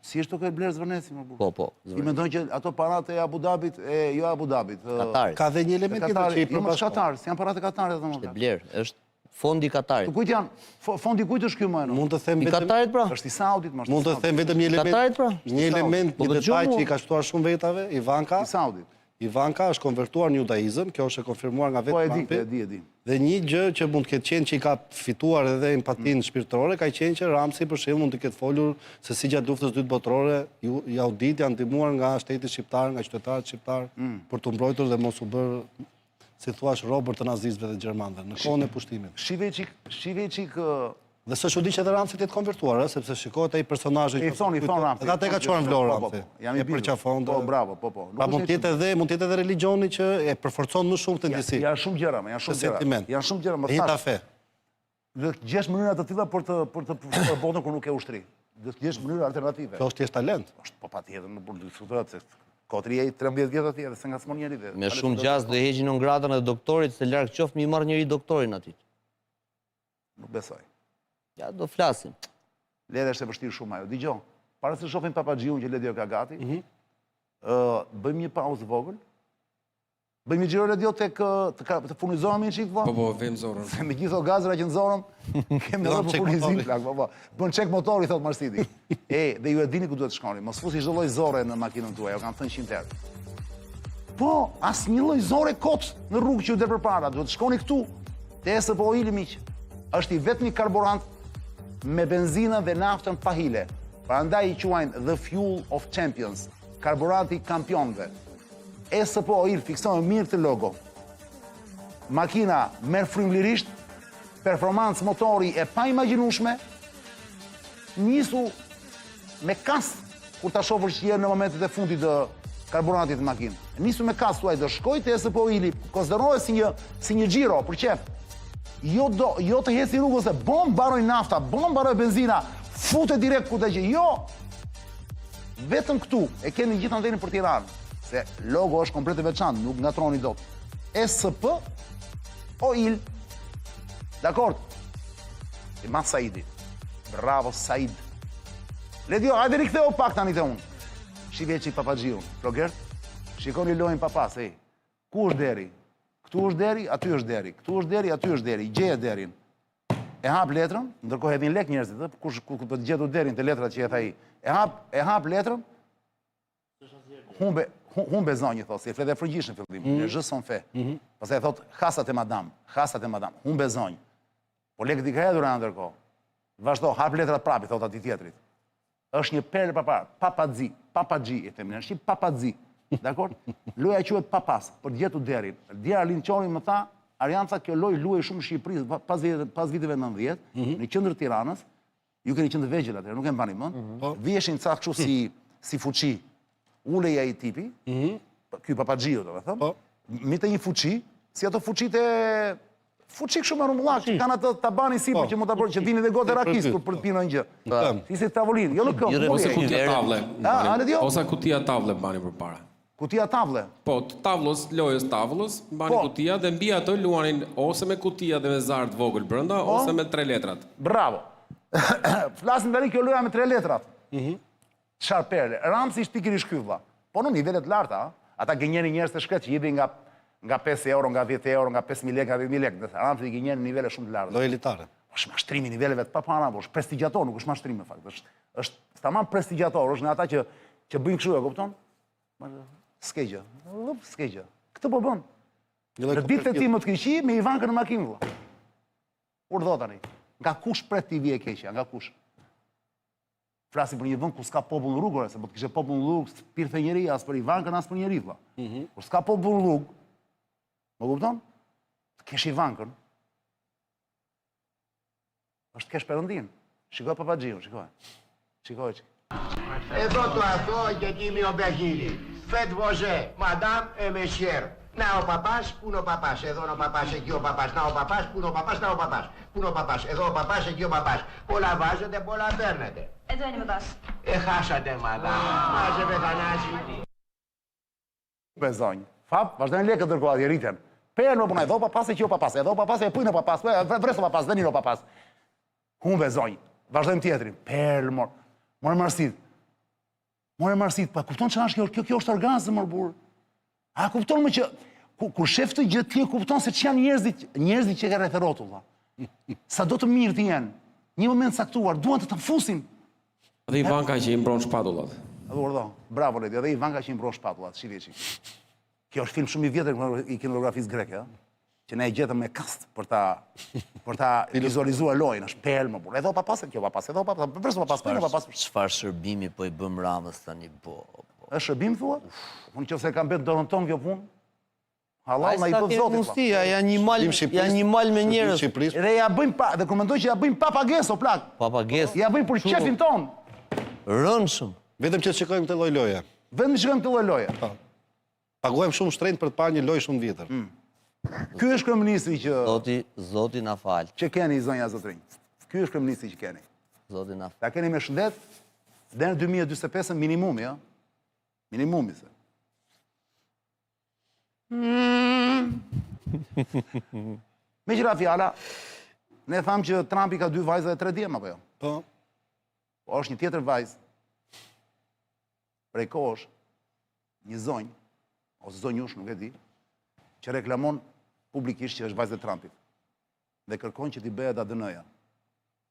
Si është tokë e blerë Zvërneci më burë? Po. I mendojnë që ato parat e Abu Dhabit, jo Abu Dhabit. Katarit. Ka dhe një element tjetër që i përbashkon. Katar, si janë parat e Katarit dhe më. Është e blerë, është fondi i Katarit. Kujt janë? Fondi kujt është ky më? Mund të them vetëm i Katarit pra. Është i Saudit më. Mund të them vetëm një element. Katarit pra. Një element, një detaj që i ka shtuar shumë vetave, Ivanka. I Saudit. Ivanka është konvertuar në judaizëm, kjo është e konfirmuar nga vetë Trumpi. Po e di. Dhe një gjë që mund të ketë qenë që i ka fituar edhe empatinë shpirtërore, ka qenë që Ramsi për shembull mund të ketë folur se si gjatë luftës dytë botërore jaudit janë ndihmuar nga shteti shqiptar, nga qytetarët shqiptar për të mbrojtur dhe mos u bërë, si thua, robër të nazistëve dhe gjermanëve në kohën e pushtimit. Shive çik dhe s'është çudi që edhe Ramsi të jetë konvertuar, sepse shikohet ai personazhi i thon Ramsi. Edhe atë ka çuar në Vlorë Ramsi. Jam i përqafon. Po, bravo, po. Pra mund të jetë edhe religioni që e përforcon më shumë këtë ndjesi. Janë shumë gjëra, janë shumë gjëra. E njëjta fe. Dhe të gjesh mënyra të tilla për të botën kur nuk ke ushtri. Dhe të gjesh mënyra alternative. Kjo është thjesht talent. Është po patjetër në për diskutohet se Kotria i 13 vjet atje dhe se ngacmon njëri dhe. Me shumë gjaz dhe heqin në ngratën e doktorit se larg qoftë mi marr njëri doktorin aty. Nuk besoj. Ja, do flasim. Ledhe është e vështirë shumë ajo. Dgjoj, para se shohim Papagjiun që Ledio ka gati, bëjmë një pauzë vogël. Bëjmë një xhiro Ledio tek të furnizohemi një çik vë. Po, vem zorën. Se me gjithë gazra që nxorëm, kemi edhe për furnizim plak, po. Bën çek motori thot Marsidi. Dhe ju e dini ku duhet të shkoni. Mos fusi çdo lloj zorre në makinën tuaj, jo kanë thënë 100 herë. Po, asnjë lloj zorre kot në rrugë që u der përpara, duhet të shkoni këtu. Te SPO Ili miq. Është i vetmi karburant me benzinë dhe naftën pa hile. Prandaj i quajnë the fuel of champions, karburanti kampionëve. SPO Oil, fiksojnë mirë këtë logo. makina merr frymëlirisht, performancë motori e pa imagjinueshme, nisu me kas kur ta shohësh që je në momentet e fundit të karburantit të makinë. Nisu me kas thuaj do shkoj te SPO-ili, konsiderohet si një xhiro për qef. Jo të heci rrugës se bom mbaroj nafta, bom mbaroj benzina, fute direkt ku të gjë. Jo. Vetëm këtu e keni gjithë antenin për Tiranë, se logo është komplet e veçantë, nuk ngatroni dot. SP Oil. Dakord? Ima Saidi. Bravo Said. Ledio, hajde riktheu pak tani te unë. Shiveçi Papaxhiun. Flogert, shikoni lojën papas, ej. Ku është deri? Këtu është deri, aty është deri. Këtu është deri, aty është deri. Gjeje derin. E hap letrën, ndërkohë hedhin lek njerëzit, kush ku të gjetur derin te letrat që e tha ai. E hap letrën. Humbe zonjë thos, si e fletë frëngjishën fillim. Ne je son fe. Pastaj thot hasat e madam, humbe zonjë. Po lekët i ka hedhur ndërkohë. Vazhdo, hap letrat prapë, thot atij tjetrit. Është një perlë papar, Papaxhi e themin, është Papaxhi. Dakor? Loja quhet papas, për të gjetur derin. Djera Linçoni më tha, Arianca, kjo lojë luhej shumë në Shqipëri pas viteve 90, në qendër të Tiranës. Ju keni qenë të vegjël atëherë, nuk e mbani mend. Viheshin ca kështu si fuçi. Ulej ai tipi, ky Papaxhiu domethënë. Mite një fuçi, si ato fuçitë fuçi kështu me rumbullak, që kanë atë tabanin sipër që mund ta bëjë që vinin dhe gotë rakis për të pinë gjë. Si tavolinë, jo në këmbë. Ose kutia tavle. Dio? Ose kutia tavle bani përpara. Kutia tavle. Po, të tavlës, lojës tavlës, bani kutia dhe mbi ato luanin ose me kutia dhe me zarë të vogël brenda, ose me 3 letrat. Bravo. Flasin tani kjo loja me 3 letrat. Çfarë perle? Ramsi ishte pikërisht ky vlla. Po në nivele të larta, ata gënjeni njerëz të shkret që jepin nga 5 euro, nga 10 euro, nga 5.000 lekë, nga 10.000 lekë. Ramsi i gënjen në nivele shumë të larta. Lojë elitare. Është mashtrimi i niveleve të papara, po është prestigjator, nuk është mashtrim në fakt. Është tamam prestigjator, është në ata që bëjnë kështu, e kupton? Skegjë. Skegjë. Këtë po bën. Në ditët e tij më të këqij me Ivankën në makinë valla. Urdhë tani. Nga kush pret ti vije keqja, nga kush? Flasim për një vend ku s'ka popull në rrugë, se po të kishte popull në rrugë, pirthe njeri as për Ivankën as për njeri valla. Kur s'ka popull në rrugë, më kupton? Kesh Ivankën. Është kesh Perëndin. Shikoj Papaxhiun, shikoj. Shikoj. Εδώ το αθώο και τίμιο μπαγίλι. Φετ βοζέ, μαντάμ εμεσιέρ. Να ο παπάς, πού είναι ο παπάς. Εδώ είναι ο παπάς, εκεί ο παπάς. Να ο παπάς, πού είναι ο παπάς, να ο παπάς. Πού είναι ο παπάς. Εδώ ο παπάς, εκεί ο παπάς. Πολλά βάζετε, πολλά παίρνετε. Εδώ είναι ο παπάς. Χάσατε, μαντάμ. Μάζευε Θανάση. Bezonj. Fap, vazhdojnë lekët ndërkohë atje rriten. Perë më punoj, edhe papas e qjo papas, edhe papas e pujnë papas, vreso papas, dhe nino papas. Humbë bezonj. Vazhdojmë tjetrin. Perë mor. Morë marsit. Morë marsit, pa kupton çfarë është kjo është orgazm mor burr. A kupton më që kur shef të gjë ti kupton se ç'janë njerëzit që kanë rreth rrotulla. Sa do të mirë të jenë. Një moment saktuar, duan të ta fusin. Dhe Ivanka që i mbron shpatullat. Urdhë, bravo Ledi, edhe Ivanka që i mbron shpatullat, shiveçi. Kjo është film shumë i vjetër i kinematografisë greke, që ne e gjetëm me kast për ta vizualizuar lojën, është pelë më burr. Edhe papas, kjo papas, edhe papas, përse papas. Çfarë shërbimi po i bëm Ramës tani, po. Është shërbim thua? Unë nëse kam bërë dorën tonë kjo punë. Halal na i bë zoti. Janë një mal me njerëz. Edhe ja bëjmë pa, dhe kur mendoj që ja bëjmë papagesë o plak. Papagesë. Ja bëjmë për qefin ton. Rëndshëm. Vetëm që shikojmë këtë lloj loje. Vetëm shikojmë këtë lloj loje. Paguajmë shumë shtrenjtë për të parë një lojë shumë vjetër. Ky është kryeministri që Zoti na fal. Që keni zonja zotrinj. Ky është kryeministri që keni. Zoti na fal. Ta keni me shëndet deri në 2045 minimumi, ja. Minimumi se. Me qëra fjala, ne thamë që Trumpi ka 2 vajza dhe 3 djem, apo jo? Po. Po është një tjetër vajzë, prej kohësh, një zonjë, ose zonjush, nuk e di, që reklamon publikisht që është vajzë e Trumpit. Dhe kërkon që t'i bëhet ADN-ja.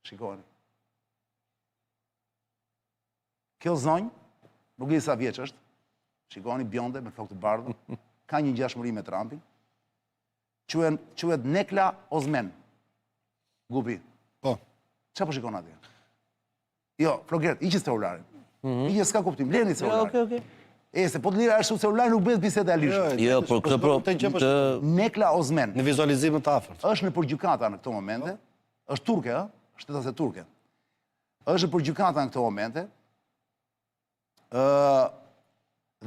Shikoni. Kjo zonjë, nuk e di sa vjeç është, shikoni, bjonde, me tokë të bardhë, ka një ngjashmëri me Trumpin, quhet Nekla Ozmen. Gupi. Po. Qa po shikon atje? Jo, Flogert, iqi celularin. Iqi s'ka kuptim, leni celularin. Okej. Se po të lira është celular nuk bëhet biseda e lirshme. Jo, por këtë Nekla Ozmen Në vizualizimin të afërt. është në përgjykata në këto momente, është turke, shtetase turke. Është në përgjykata në këto momente,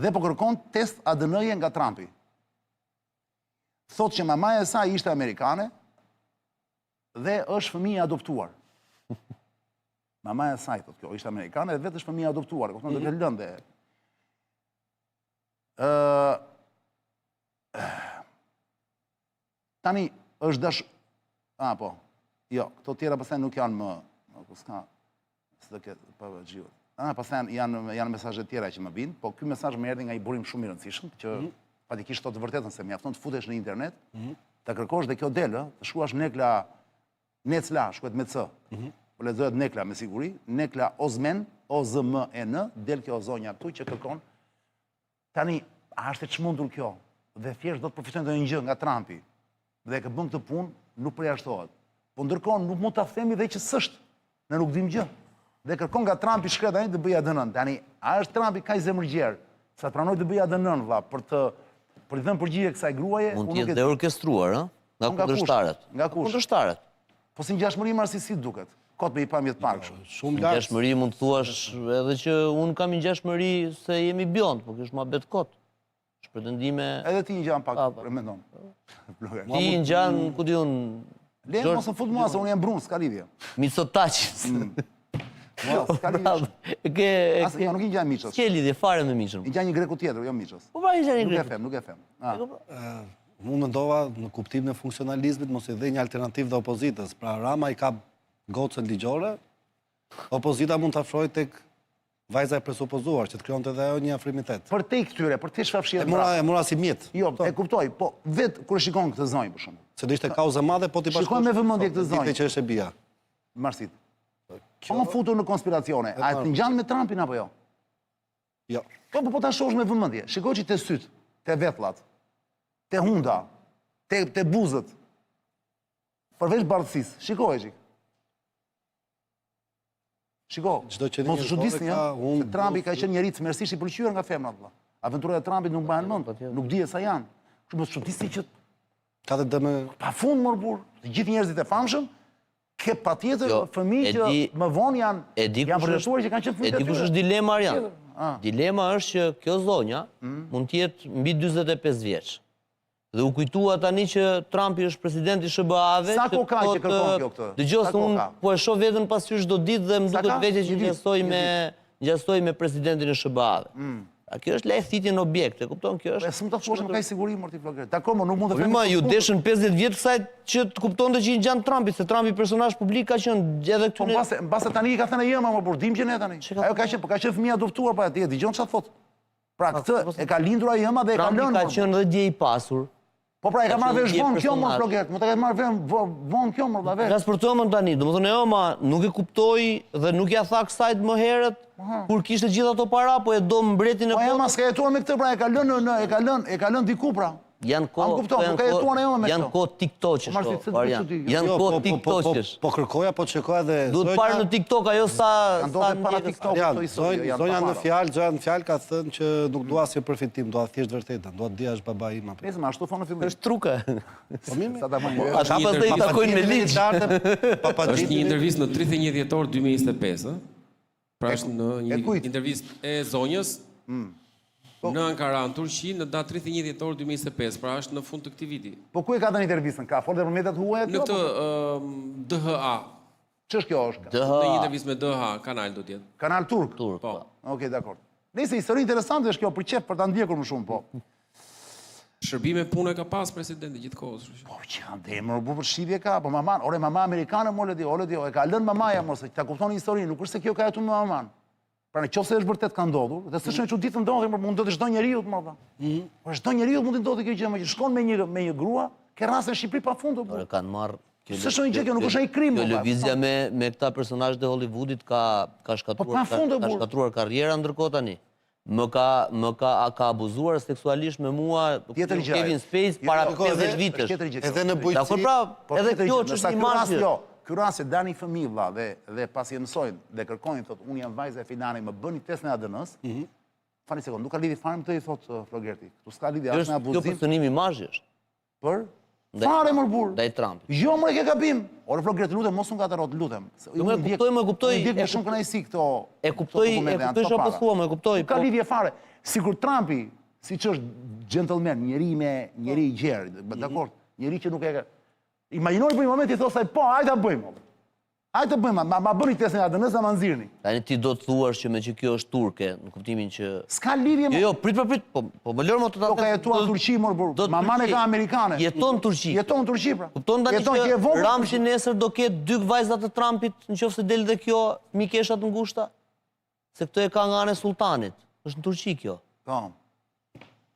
dhe po kërkon test ADN-je nga Trumpi. Thot që mamaja e saj ishte amerikane dhe është fëmijë adoptuar. Mamaja e saj, thot kjo, ishte amerikane dhe vetë është fëmijë adoptuar. Këto do të lëndë. Tani është dash... po, jo, këto tjera pastaj nuk janë më... S'ka... Pastaj janë mesazhe tjera që më binë, po ky mesazh më erdhi nga një burim shumë i rëndësishëm, që fatikisht të vërtetën se mjafton të futesh në internet, të kërkosh dhe kjo del, të shkruash Nekla, Necla, shkruhet me C, po lexohet Nekla me siguri, Nekla Ozmen, O-Z-M-E-N, del kjo zonja këtu që kërkon. Tani, a është e çmendur kjo? Dhe thjesht do të përfitojnë ndonjë gjë nga Trumpi. Dhe ka bën këtë punë, nuk përjashtohet. Po ndërkohë nuk mund ta themi dhe që s'është, ne nuk dim gjë. Dhe kërkon nga Trumpi shkret ai të bëjë ADN-n. Tani, a është Trumpi kaq zemërgjer sa të pranoj të bëjë ADN-n, vlla, për të dhënë përgjigje kësaj gruaje? mund të jetë dhe orkestruar, ëh? Nga kundërshtarët. Nga kush? Kundërshtarët. Po si ngjashmëri marrësisi duket. Kot me i pamje të parë kështu. Shumë lartë. Ngjashmëri mund të thuash edhe që unë kam ngjashmëri se jemi bjond, po kjo është muhabet kot. Është pretendime... Edhe ti ngjan pak, mendon. Ti ngjan, ku di unë... Le mos më fut mua se unë jam brun, s'ka lidhje. Mitsotakis. S'ka lidhje. Asë nuk i ngjan Miçës. S'ke lidhje fare me Miçën. I ngjan një greku tjetër, jo Miçës. Po pra i ngjan një Nuk e grek. them, nuk e them. Mu mendova në kuptimin e funksionalizmit mos i dhe një alternativë dhe opozitës. Pra Rama i ka gocën ligjore, opozita mund të afrojë tek vajza e presupozuar, që të krijonte edhe ajo një afrimitet. Për te këtyre, për te shfafshirë. E mora si mjet. Jo, e kuptoj, po vetë kur e shikon këtë zonjë për shembull. Se do ishte kauzë madhe, po ti Shikoj me vëmendje këtë zonjë. Dikte që është e bija. Marsit. Po më futur në konspiracione. A të ngjan me Trumpin apo jo? Jo. Po ta shohësh me vëmendje. Shikoj që te syt, te vetllat, te hunda, te buzët. Përveç bardhësisë, shikoj çik. Shiko, mos u çudisni, se Trumpi ka qenë njeri tmerrsisht i pëlqyer nga femrat vëlla. Aventurat e Trumpit nuk mbahen mend, nuk dihet sa janë. Kështu mos çudisni që ka të dëmë pafund mor burr. Të gjithë njerëzit e famshëm ke patjetër fëmijë që më vonë janë vërtetuar që kanë qenë fëmijë. E di kush është dilema Arjan? Dilema është që kjo zonja mund të jetë mbi 45 vjeç. Dhe u kujtua tani që Trumpi është presidenti i SBA-ve. Sa kohë ka që kërkon kjo këtë? Dëgjoj, unë po e shoh vetëm pasqysh çdo ditë dhe më duket vetë që ngjastoj me presidentin e SBA-ve. A kjo është lajthitje në objekte, kupton kjo është? S'mund ta thosh me kaq siguri morti flokë. Dakor, nuk mund të them. Ma ju deshën 50 vjet kësaj që të kuptonte që i ngjan Trumpi, se Trumpi personazh publik ka qenë edhe këtu. Po mbase tani i ka thënë jema, më burdim që ne tani. Ajo ka qenë fëmijë adoptuar pa atë, dëgjon çfarë thot. Pra këtë e ka lindur ai jema dhe e ka lënë. Ka qenë edhe dje i pasur. Po pra e ka marrë vesh vonë kjo më flokë. Mund ta ketë marrë vonë kjo më vesh. Flas për të më tani, domethënë Ema nuk e kuptoi dhe nuk ja tha kësajt më herët kur kishte gjithë ato para, po e do mbretin e botës. Po Ema s'ka jetuar me këtë, pra e ka lënë diku pra. Janë kohë TikTokësh, janë kohë TikTokësh. Po kërkoja, po çekoja edhe duhet parë në TikTok ajo sa para TikTok. Zonja në fjalë ka thënë që nuk dua asnjë përfitim, dua thjesht vërtetën, dua të dia është baba im apo. Nëse më ashtu thonë në fillim. Është truke. Po mirë. Sa ta bëjmë. Ata pastaj i takojnë me ligj. Është një intervistë në 31 dhjetor 2025, ëh. Pra është në një intervistë e zonjës. Në Ankara, në Turqi, në datë 31 dhjetor 2025, pra është në fund të këtij viti. Po ku e ka dhënë intervistën? Ka folur për mediat huaja këtu? Në këtë DHA. Ç'është kjo është? Në një intervistë me DHA, kanal do të jetë. Kanal turk. Po. Okej, dakor. Nëse histori interesante është kjo për çep për ta ndjekur më shumë, po. Shërbime pune ka pas presidenti gjithkohës. Po që andemër, bu për shqipje ka, po maman, ore mama amerikane mo le di, e ka lënë mamaja mos, ta kuptoni historinë, nuk është se kjo ka jetuar me maman. Pra në qoftë se është vërtet ka ndodhur, dhe s'është një çuditë ndodhi, por mund të ndodhë çdo njeriu të madh. Po çdo njeriu mund të ndodhë kjo gjë, që shkon me një grua, ke raste në Shqipëri pafund. Por kanë marrë s'është një gjë që nuk është ai krim. Kjo lëvizja me këta personazhe të Hollywoodit ka shkatruar karriera ndërkohë tani. Më ka abuzuar seksualisht me mua Kevin Spacey para 50 vitesh. Edhe në bujqësi. Dakor, pra, edhe kjo është një imazh. Ky rast se dani fëmijë vlla dhe pasi e mësojnë dhe kërkojnë thotë unë jam vajza e Finani, më bëni test në ADN-s. Fali sekond, nuk ka lidhje fare me të i thot Flogerti. Këtu s'ka lidhje as me Kjo abuzim. përcënim imazhi është. Për? Fare më burr. Ndaj Trumpit. Jo, më ke gabim. Ore Flogerti, lutem, mos u ngatrot, lutem. Më kuptoj. Unë ndjek me shumë kënaqësi këto. E kuptoj çfarë po thua, më kuptoj. Nuk ka lidhje fare. Sikur Trumpi, siç është gentleman, njeri i gjerë, dakord, njeri që nuk e ka. Imagjinoni për një moment i thosaj, po, hajde ta bëjmë. Hajde të bëjmë, ma bëni testin ADN-s, ma nxirni. Tani ti do të thuash që me që kjo është turke, në kuptimin që... S'ka lidhje më. Jo, prit, po më lërë më të Do ka jetua në Turqi, mor burr. Mamane ka amerikane. Jeton në Turqi. Jeton në Turqi, pra. Kupton tani që Ramshi nesër do ketë 2 vajzat të Trumpit, nëse del dhe kjo mikesha të ngushta? Se këtë e ka nga anë e sultanit. Është në Turqi kjo. Po.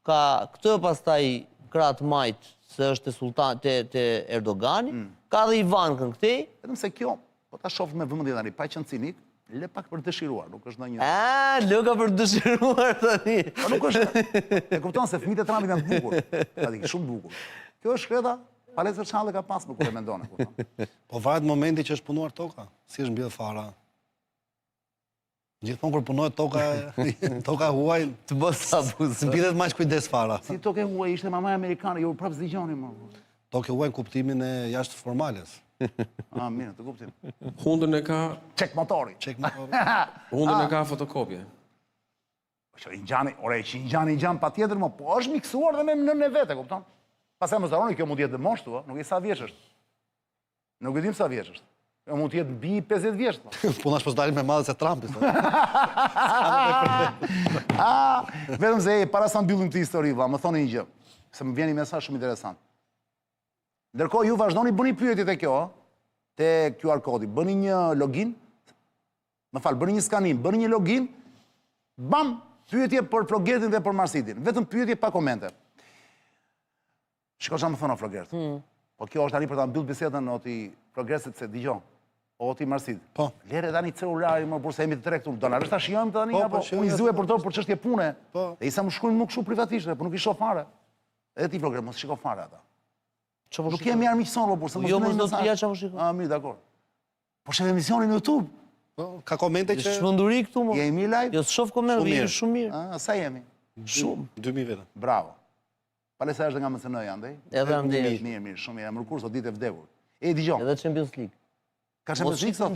Ka këtë pastaj kratë majt se është te Erdogani, ka dhe Ivankën këtej. Vetëm se kjo, po ta shoh me vëmendje tani, pa qenë cinik, le pak për dëshiruar, nuk është ndonjë. Lëka për dëshiruar tani. Po nuk është. E kupton se fëmijët e Trumpit janë të bukur. Tani shumë bukur. Kjo është shkreta, palestër çalle ka pas nuk e mendon, kupton. Po varet momenti që është punuar toka, si është mbjell fara. Gjithmonë kur punohet toka huaj, Të bësh abuz. s'mbitet më kujdes fara. Si tokë huaj ishte mamaja amerikane, ju prapë zgjoni më. Toka huaj në kuptimin e jashtë formales. Mirë, të kuptim. Hundën e ka... Çek motori. Çek më. Hundën e ka fotokopje. Që i ngjan patjetër, më po është miksuar dhe me nënën e vet, e kupton? Pastaj mos harroni, kjo mund të jetë moshtu, nuk e sa vjeç është. Nuk e dim sa vjeç është. Kjo mund të jetë mbi 50 vjeç. Puna s'po dalin me madhe se Trumpi. Vetëm se para sa mbyllim këtë histori, vlla, më thoni një gjë, se më vjen një mesazh shumë interesant. Ndërkohë ju vazhdoni bëni pyetjet e kjo, te QR kodi, bëni një login, bëni një skanim, bëni një login, bam, pyetje për Flogertin dhe për Marsidin, vetëm pyetje pa komente. Shiko çfarë më thonë Flogert. Po kjo është tani për ta mbyll bisedën oti Flogertit se dëgjoj. Oti Marsid. Po. Lere tani celulari më burse jemi të tre këtu. Do na rresht ta shijojmë tani apo unë i zue për to për çështje pune. Po. Dhe isa më shkruajnë më kështu privatisht, po nuk i shoh fare. Edhe ti Flogert mos shiko fare ata. Nuk kemi armiqëson apo burse. Jo, mos do të ja çfarë shikoj. Mirë, dakor. Po shef emisionin në YouTube. Po, ka komente që Shmenduri këtu më. Jemi live? Jo, shoh komente, jemi shumë mirë. Sa jemi? Shumë. 2000 vetëm. Bravo. Palesa është nga MCN andaj? Edhe andej. Mirë, shumë mirë. Më kurso ditë e vdekur. E dëgjoj. Edhe Champions League. Ka Champions League sot?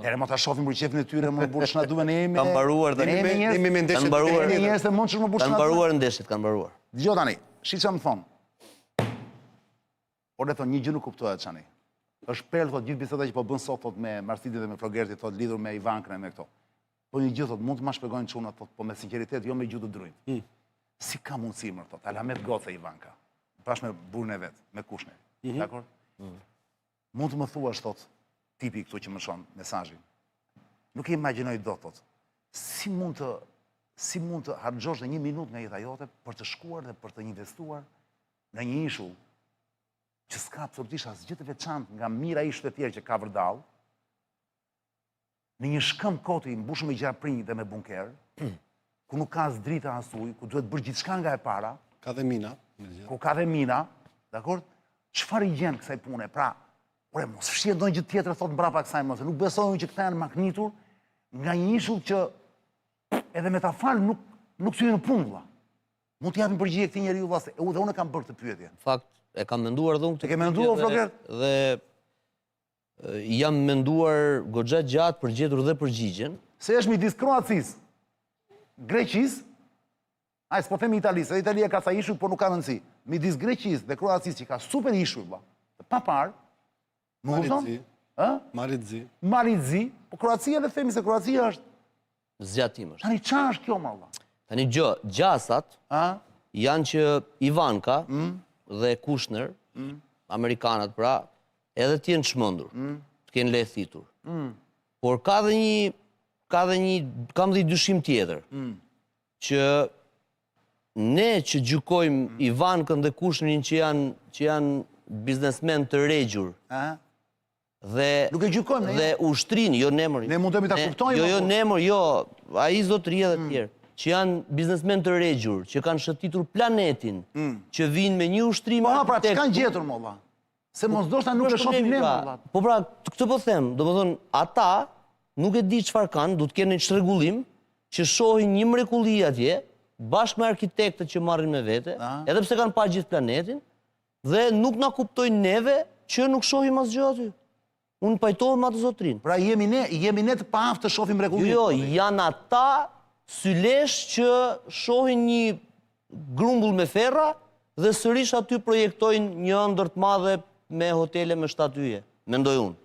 Ere, mo ta shohim për qefin e tyre, më burë shna duve ne jemi... Kanë mbaruar tani. Jemi me ndeshjet. Ne njerëz të mundshëm më burë shna duve. Kanë mbaruar ndeshjet, kanë mbaruar. Dgjoj tani, shi që më thonë. Por le thonë, një gjë nuk kuptohet çani. Është perlë, thot, gjithë biseda që po bën sot, thot, me Marsidin dhe me Flogertin, thot, lidhur me Ivankën e me këto. Po një gjë, thot, mund të ma shpjegojnë çuna, thot, po me sinqeritet, jo me gjuhë të drujt. Si ka mundësi më, thot, Alamet Goca Ivanka, bashkë me burrin e vet, me Kushner. Dakor? Mund të më thuash, thot, tipi këtu që më shon mesazhin. Nuk e imagjinoj dot, thot. Si mund të harxhosh në 1 minutë nga jeta jote për të shkuar dhe për të investuar në një ishull që s'ka absolutisht asgjë të veçantë nga mira ishte të tjerë që ka vërdall, në një shkëmb koti mbushur me gjarprinj dhe me bunker, ku nuk ka as drita as ujë, ku duhet bërë gjithçka nga e para, ka dhe mina, dakor? Çfarë i gjen kësaj pune? Pra, ore, mos fshije ndonjë gjë tjetër thot mbrapa kësaj mos. Nuk besojnë që këta janë maknitur nga një ishull që edhe me ta fal nuk thyen në punë valla. Mund të japin përgjigje këtij njeriu valla, dhe unë kam bërë këtë pyetje. Fakt, e kam menduar dhe unë këtë. E ke menduar Flogert? Dhe jam menduar goxha gjatë për gjetur dhe përgjigjen. Se është midis Kroacisë, Greqisë, ai s'po themi Italisë, se Italia ka sa ishuj, por nuk ka rëndësi. Midis Greqisë dhe Kroacisë që ka super ishuj valla. Pa parë. Më kupton? Maritzi, po Kroacia dhe themi se Kroacia është zgjatim është. Tani çfarë është kjo valla? Tani gjasat janë që Ivanka dhe Kushner, amerikanat pra, edhe t'jenë çmendur, të kenë lehthitur. Por kam dhe një dyshim tjetër, që ne që gjykojmë Ivankën dhe Kushnerin që janë biznesmen të regjur, nuk e gjykojmë dhe ushtrinë, jo nemër. Ne mund të ta kuptojmë. Jo nemër, jo, ai zotëria dhe të tjerë, që janë biznesmen të regjur, që kanë shëtitur planetin, që vinë me një ushtrim arkitektur. Po, pra, që kanë gjetur, molla? Se mos ndoshta nuk shohim ne, molla. Po pra, këtë po them, domethënë, ata nuk e di çfarë kanë, duhet të kenë një çrregullim, që shohin një mrekulli atje, bashkë me arkitektët që marrin me vete, edhe pse kanë pa gjithë planetin, dhe nuk na kuptojnë neve që nuk shohim asgjë aty. Unë pajtohem atë zotrin. Pra jemi ne të paaftë të shohim mrekullinë. Jo, janë ata sylesh që shohin një grumbull me ferra dhe sërish aty projektojnë një ëndër të madhe me hotele me 7 yje, mendoj unë.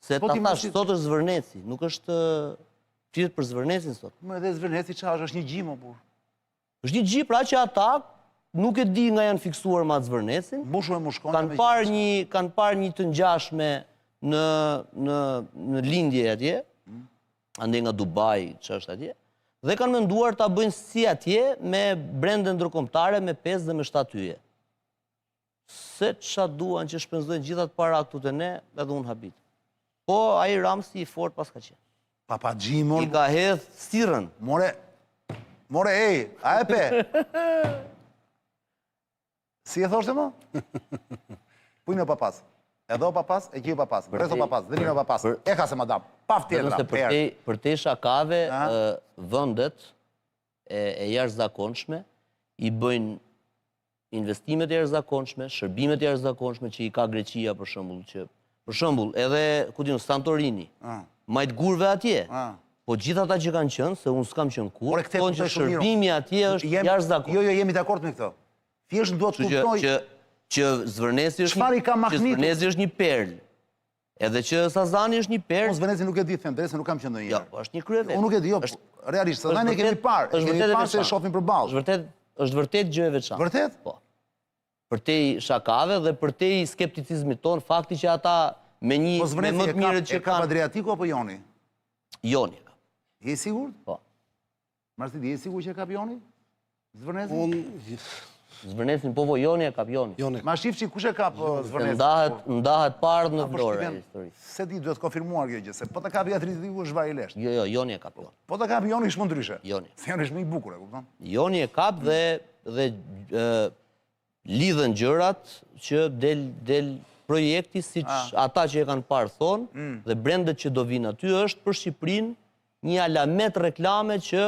Se ta thash, sot është Zvërneci, nuk është flitet për Zvërnecin sot. Më edhe Zvërneci çfarë është një gjim apo? Është një gjip, pra që ata nuk e di nga janë fiksuar me atë Zvërnecin. Mbushur e mushkon. Kanë parë një të ngjashme në lindje atje, ande nga Dubai, që është atje, dhe kanë menduar ta bëjnë si atje me brende ndërkombëtare me 5 dhe me 7 yje. Se ç'a duan që shpenzojnë gjithat para këtu te ne, edhe unë habit. Po ai Ramsi i fort pas ka qenë. Papagjimon. I ka hedh sirrën. More, ej, a e pe? Si e thoshte më? Pujnë o papas. Edhe o papas, e kjo papas. Breso papas, dhe një o papas. E ka se madam, paf tjetra. Për te shakave, vëndet e jashtëzakonshme i bëjnë investimet e jashtëzakonshme, shërbimet e jashtëzakonshme që i ka Greqia për shembull, për shembull, edhe ku diun Santorini, majt gurve atje. Po gjithë ata që kanë qenë, se unë s'kam qenë kur, thonë që shërbimi atje është jashtëzakonshëm. Jo, jemi dakord me këtë. Thjesht duhet të kuptoj që Zvërneci është një perl. Edhe që Sazani është një perl. Unë Zvërneci nuk e di, them, drejtë se nuk kam qenë ndonjëherë. Jo, është një kryevet. Unë nuk e di, jo, realisht, Sazani e kemi parë. E kemi parë se e shohim përballë. Është vërtet gjë e veçantë. Vërtet? Po. Për te i shakave dhe për te i skepticizmit ton, fakti që ata me një me më të mirët që kanë Adriatiku apo Joni? Joni. Je i sigurt? Po. Marsit, je i sigurt që e kap Joni? Zvërnecin? Zvërnecin, po Joni e kap Joni. Ma shif që kush e kap Zvërnecin? Ndahet parë në Vlorë e histori. Se di, duhet konfirmuar kjo gjë, se po të kap Adriatiku është vaj i leshtë. Jo, Joni e kap Joni. Po të kap Joni ishmë ndryshe. Joni. Se Joni ishmë i bukur, e kupton? Joni e kap dhe lidhen gjërat që del projekti si ata që e kanë parë thonë dhe brendet që do vinë aty është për Shqipërinë një alamet reklame që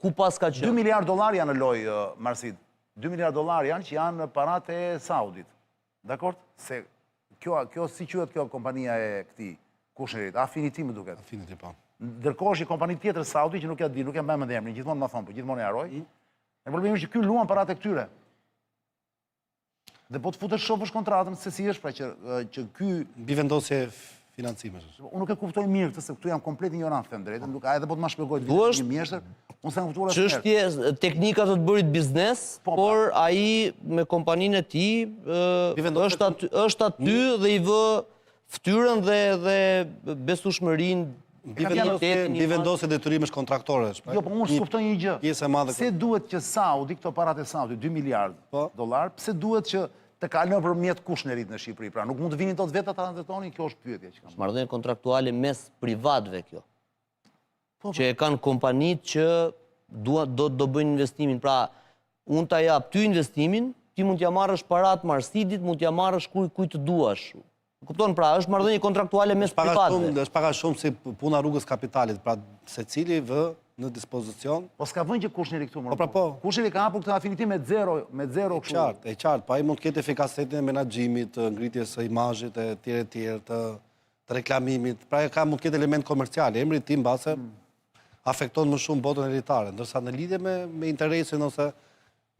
ku pas ka qenë. 2 miliard dollar janë në lojë, Marsit. 2 miliard dollar janë që janë parat e Saudit. Dakord? Se kjo si quhet kjo kompania e këtij Kushnerit? Affinity më duket. Affinity, po. Ndërkohë është një kompani tjetër Saudi që nuk ja di, nuk e mbaj mend emrin, gjithmonë më thon, po gjithmonë e haroj. Ne problemi është që ky luan parat e këtyre. Dhe po të futesh shofësh kontratën se si është pra që ky bivendosje financimesh. Unë nuk e kuptoj mirë këtë se këtu jam komplet ignorant, them drejtën, nuk edhe po të ma shpjegoj një mjeshtër, unë s'kam kuptuar asnjëherë. Çështje teknika të bërit biznes, por ai me kompaninë e tij është aty dhe i vë fytyrën dhe besueshmërinë. Bivendosje detyrimesh kontraktore. Jo, po unë s'kuptoj një gjë. Pjesë e madhe. Pse duhet që Saudi, këto parat e Saudi, 2 miliard dollar, pse duhet që të kalojnë përmjet Kushnerit në Shqipëri? Pra nuk mund të vinin tot vetë ata ndërtonin, kjo është pyetja që kam. Marrëdhënie kontraktuale mes privatëve kjo. Që e kanë kompanitë që do bëjnë investimin. Pra, unë ta jap ty investimin, ti mund t'ja marrësh parat Marsidit, mund t'ja marrësh kujt të duash. Kupton, pra, është marrëdhënie kontraktuale mes privatëve. Është pak a shumë si puna rrugës kapitalit, pra secili vë në dispozicion. Po s'ka vënë që Kushneri këtu më. Po. Kushneri ka hapur këtë afinitim me zero kështu. E qartë, pa ai mund të ketë efikasetin e menaxhimit, të ngritjes së imazhit e tjerë, të reklamimit. Pra ka mund të ketë element komercial. Emri i tij mbase afekton më shumë botën elitare, ndërsa në lidhje me interesin ose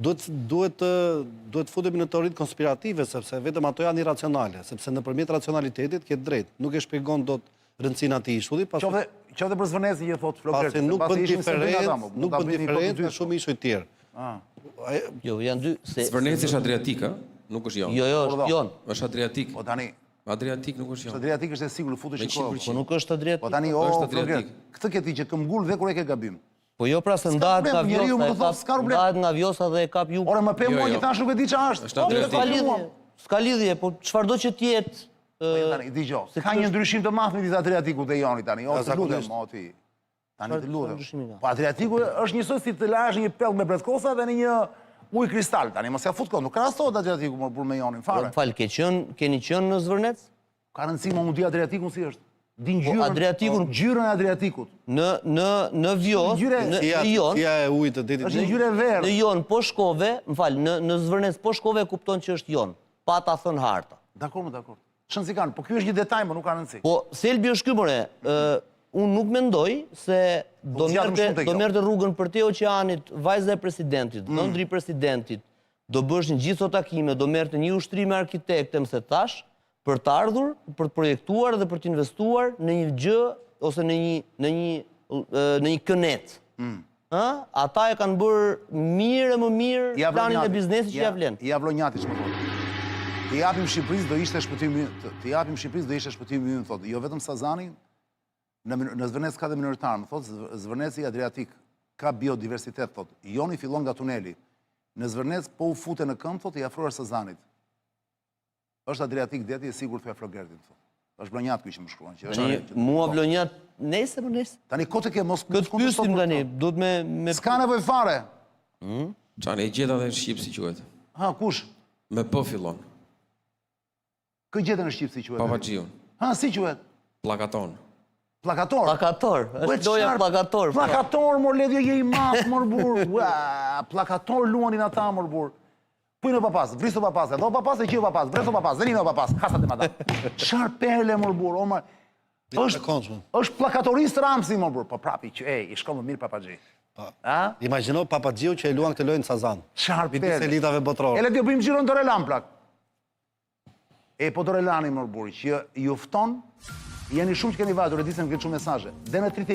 duhet futemi në teoritë konspirative, sepse vetëm ato janë irracionale, sepse nëpërmjet racionalitetit ke drejt, nuk e shpjegon dot rëndësinë atij ishulli, qoftë për Zvërnecin që thot Flokert, nuk bën diferencë shumë ishuj të tjerë. Jo, janë dy. Zvërneci është Adriatik, nuk është Jon. Jo, është Jon. Është Adriatik. Po tani Adriatik nuk është Jon. Adriatik është e sigurt, futesh në kohë. Po nuk është Adriatik. Po tani është Adriatik. Këtë ke ti që këmbgul dhe kur e ke gabim. Po jo, pra se ndahet nga vjosa dhe e kap ju. Ore, më pe mua që thash nuk e di ç'a është. Është Adriatik. S'ka lidhje, po çfarëdo që të jetë. Tani, dëgjoj. Ka një ndryshim të madh midis Adriatikut dhe Jonit tani. O, të lutem, o ti. Tani të lutem. Po Adriatiku është njësoj si të lash një pellë me bretkosa dhe në një ujë kristal. Tani mos ja fut kënd. Nuk krahasohet Adriatiku për me Jonin fare. Fal, keni qenë në Zvërnec? Ka rëndësi, më di Adriatikun si është. Din gjyrën e Adriatikut. Në Vjos, në Jon, Fia e ujit të detit. Është ngjyrë e verdhë. në Jon po shkove, më fal, në Zvërnes po shkove kupton që është Jon. Pa ta thënë harta. Dakor, dakor. Shën si kanë, po ky është një detaj, më nuk ka rëndësi. Po selbi është ky more. Unë nuk mendoj se do merrte rrugën për te oqeanit, vajza e presidentit, ëndri i presidentit, do bësh një gjithë takime, do merrte një ushtrim arkitekte, më se tash, për të ardhur, për të projektuar dhe për të investuar në një gjë ose në një kënet. Ata e kanë bërë mirë e më mirë planin e biznesit që ja vlen. Ja vlonjati që më thonë. Të japim Shqipërisë do ishte shpëtimi ynë, thotë. Jo vetëm Sazani, në Zvërnes ka dhe minoritar, më thotë, Zvërnesi Adriatik ka biodiversitet, thotë. Joni fillon nga tuneli. Në Zvërnes po u fute në këmbë, thotë, i afruar Sazanit. Është Adriatik deti e sigur të Afrogertit, thotë. Është vlonjat kjo që më shkruan. Mua vlonjat nese për nese. Tani kote ke mos... Këtë pysim tani, du të me... S'ka nevoj fare. Qani, e gjeta dhe në Shqipë si quhet. Ha, kush? Me po fillon. Kë gjeta në Shqipë si quhet? Papagjion. Ha, si quhet? Plakaton. Plakator? Plakator, është doja plakator. Plakator, mor, ledhja je i mas, mor, bur. Plakator luanin ata, mor, bur. Pujnë o papas, vristo papas, edhe o papas e qio papas, vresto papas, dhe një o papas, hasat e madam. Qar perle, mor, bur, o, mar... është plakatorist Ramsi, mor, bur. Po prapi që, i shko më mirë Papagji. Imagjino Papagjiu që e luan këtë lojnë Sazan. Qar perle. Vidis elitave botërore. E le t'jo bëjmë gjiron Dorelan, plak. Po Dorelani, mor, bur, që jufton, jeni shumë që keni vajtur, e disem këtë shumë mesaje. Dhe në